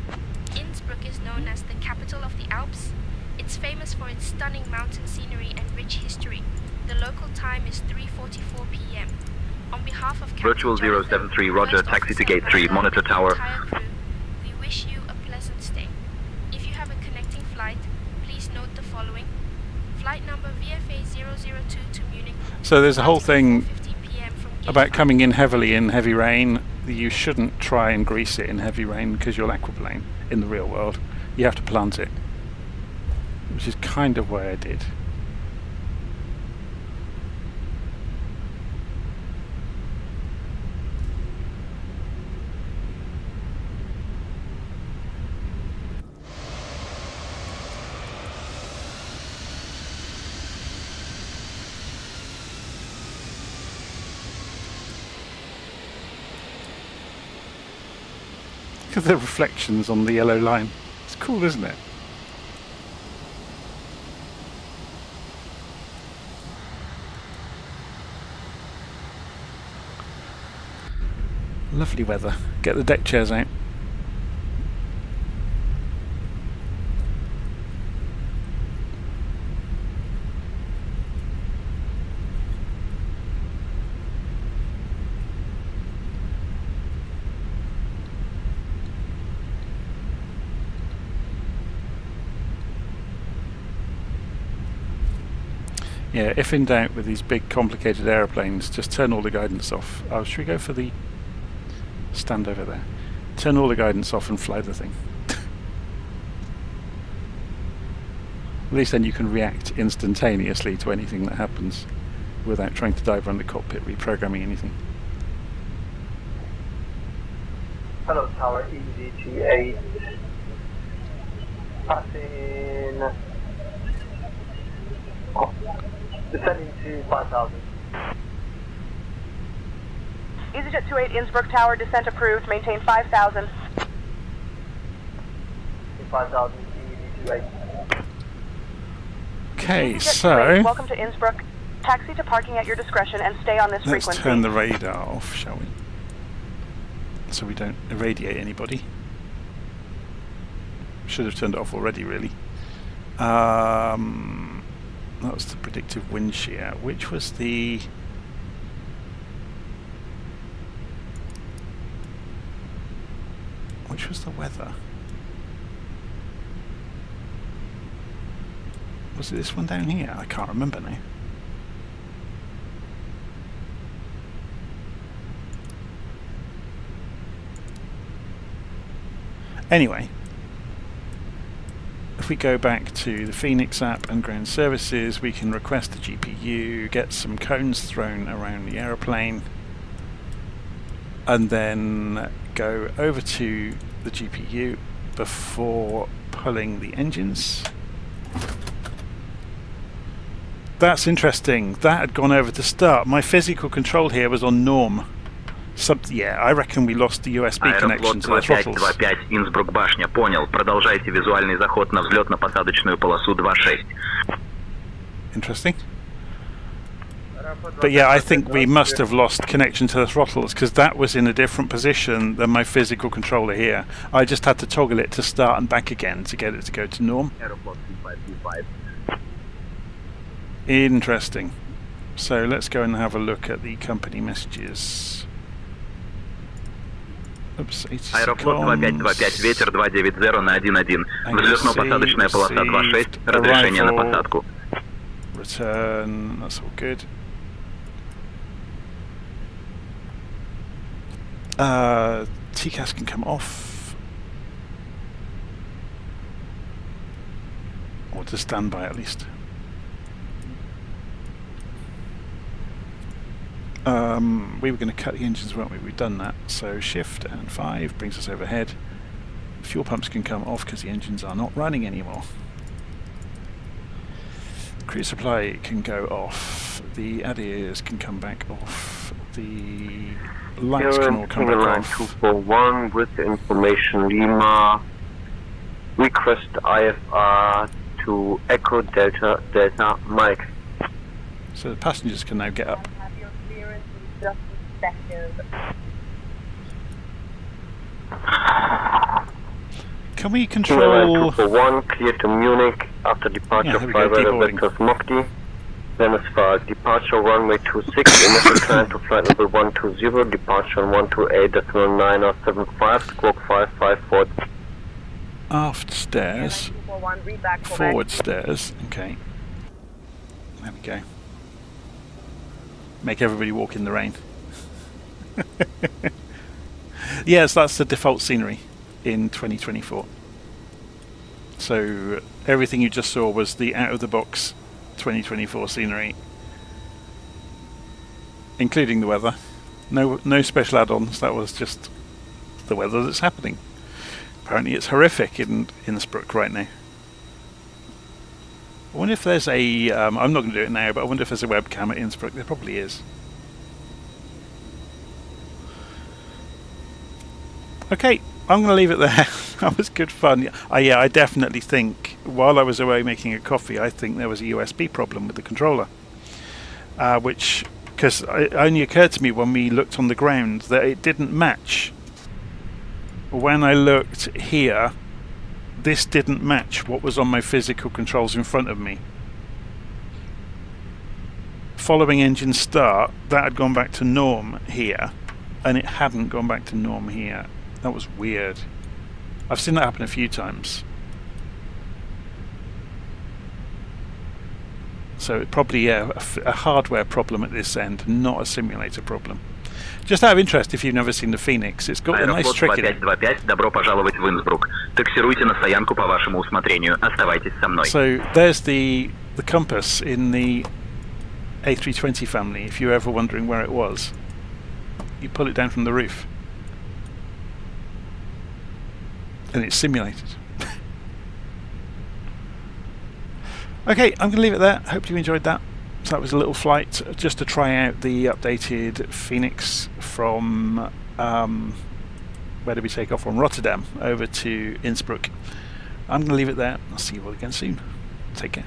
Innsbruck is known as the capital of the Alps. It's famous for its stunning mountain scenery and rich history. The local time is 3:44 p.m. On behalf of Virtual 073, roger. Taxi to gate 3, monitor tower. We wish you a pleasant stay. If you have a connecting flight, please note the following. Flight number VFA 002 to Munich. So there's a whole thing about coming in heavily in heavy rain. You shouldn't try and grease it in heavy rain because you'll aquaplane in the real world. You have to plant it, which is kind of what I did. Look at the reflections on the yellow line. It's cool, isn't it? Lovely weather. Get the deck chairs out. Yeah, if in doubt with these big complicated aeroplanes, just turn all the guidance off. Oh, should we go for the stand over there? Turn all the guidance off and fly the thing. At least then you can react instantaneously to anything that happens without trying to dive around the cockpit reprogramming anything. Hello, Tower EZ28. Passing. Descending to 5,000. EasyJet 28 Innsbruck Tower, descent approved, maintain 5,000. 5,000, EZ28. Okay, EasyJet so 28, welcome to Innsbruck. Taxi to parking at your discretion and stay on this let's frequency. turn the radar off, shall we? So we don't irradiate anybody. Should have turned it off already, really. That was the predictive wind shear. Which was the... Which was the weather? Was it this one down here? I can't remember now. Anyway, if we go back to the Fenix app and ground services, we can request the GPU, get some cones thrown around the aeroplane, and then go over to the GPU before pulling the engines. That's interesting. That had gone over to start. My physical control here was on norm. Yeah, I reckon we lost the USB connection to the throttles. 2525 Инсбрук башня, понял. Продолжайте визуальный заход на взлетно-посадочную полосу 26. Interesting. But yeah, I think we must have lost connection to the throttles because that was in a different position than my physical controller here. I just had to toggle it to start and back again to get it to go to norm. Interesting. So let's go and have a look at the company messages. Oops, Аэрофлот 2525, ветер 290 на 11. Взлетно-посадочная полоса 26, разрешение на посадку. Return, that's all good. TCAS can come off. Or to stand by at least. We were going to cut the engines, weren't we? We've done that. So shift and 5 brings us overhead. Fuel pumps can come off because the engines are not running anymore. Crew supply can go off. The ADIRs can come back off. The lights can all come back off. 241 with information Lima. Request IFR to Echo Delta Delta Mike. So the passengers can now get up. Can we control... 241 clear to Munich after departure fly weather vectors Mokdi. Venezuela departure runway 26, initial climb to flight level 120, departure on 128.975, squawk 554. Aft stairs, forward stairs, okay. There we go. Make everybody walk in the rain. Yes, that's the default scenery in 2024. So everything you just saw was the out-of-the-box 2024 scenery, including the weather. No special add-ons, that was just the weather that's happening. Apparently it's horrific in Innsbruck right now. I wonder if there's a... I'm not going to do it now, but I wonder if there's a webcam at Innsbruck. There probably is. Okay, I'm going to leave it there. That was good fun. Yeah, I definitely think, while I was away making a coffee, I think there was a USB problem with the controller. Which, because it only occurred to me when we looked on the ground that it didn't match. When I looked here, this didn't match what was on my physical controls in front of me. Following engine start, that had gone back to norm here, and it hadn't gone back to norm here. That was weird. I've seen that happen a few times. So it's probably a hardware problem at this end, not a simulator problem. Just out of interest, if you've never seen the Fenix, it's got a nice trick in it. 2525, добро пожаловать в Инсбрук. Таксируйте на стоянку по вашему усмотрению. Оставайтесь со мной. So there's the compass in the A320 family, if you're ever wondering where it was. You pull it down from the roof. And it's simulated. Okay, I'm going to leave it there. Hope you enjoyed that. So that was a little flight just to try out the updated Fenix from, where did we take off from? Rotterdam over to Innsbruck. I'm going to leave it there. I'll see you all again soon. Take care.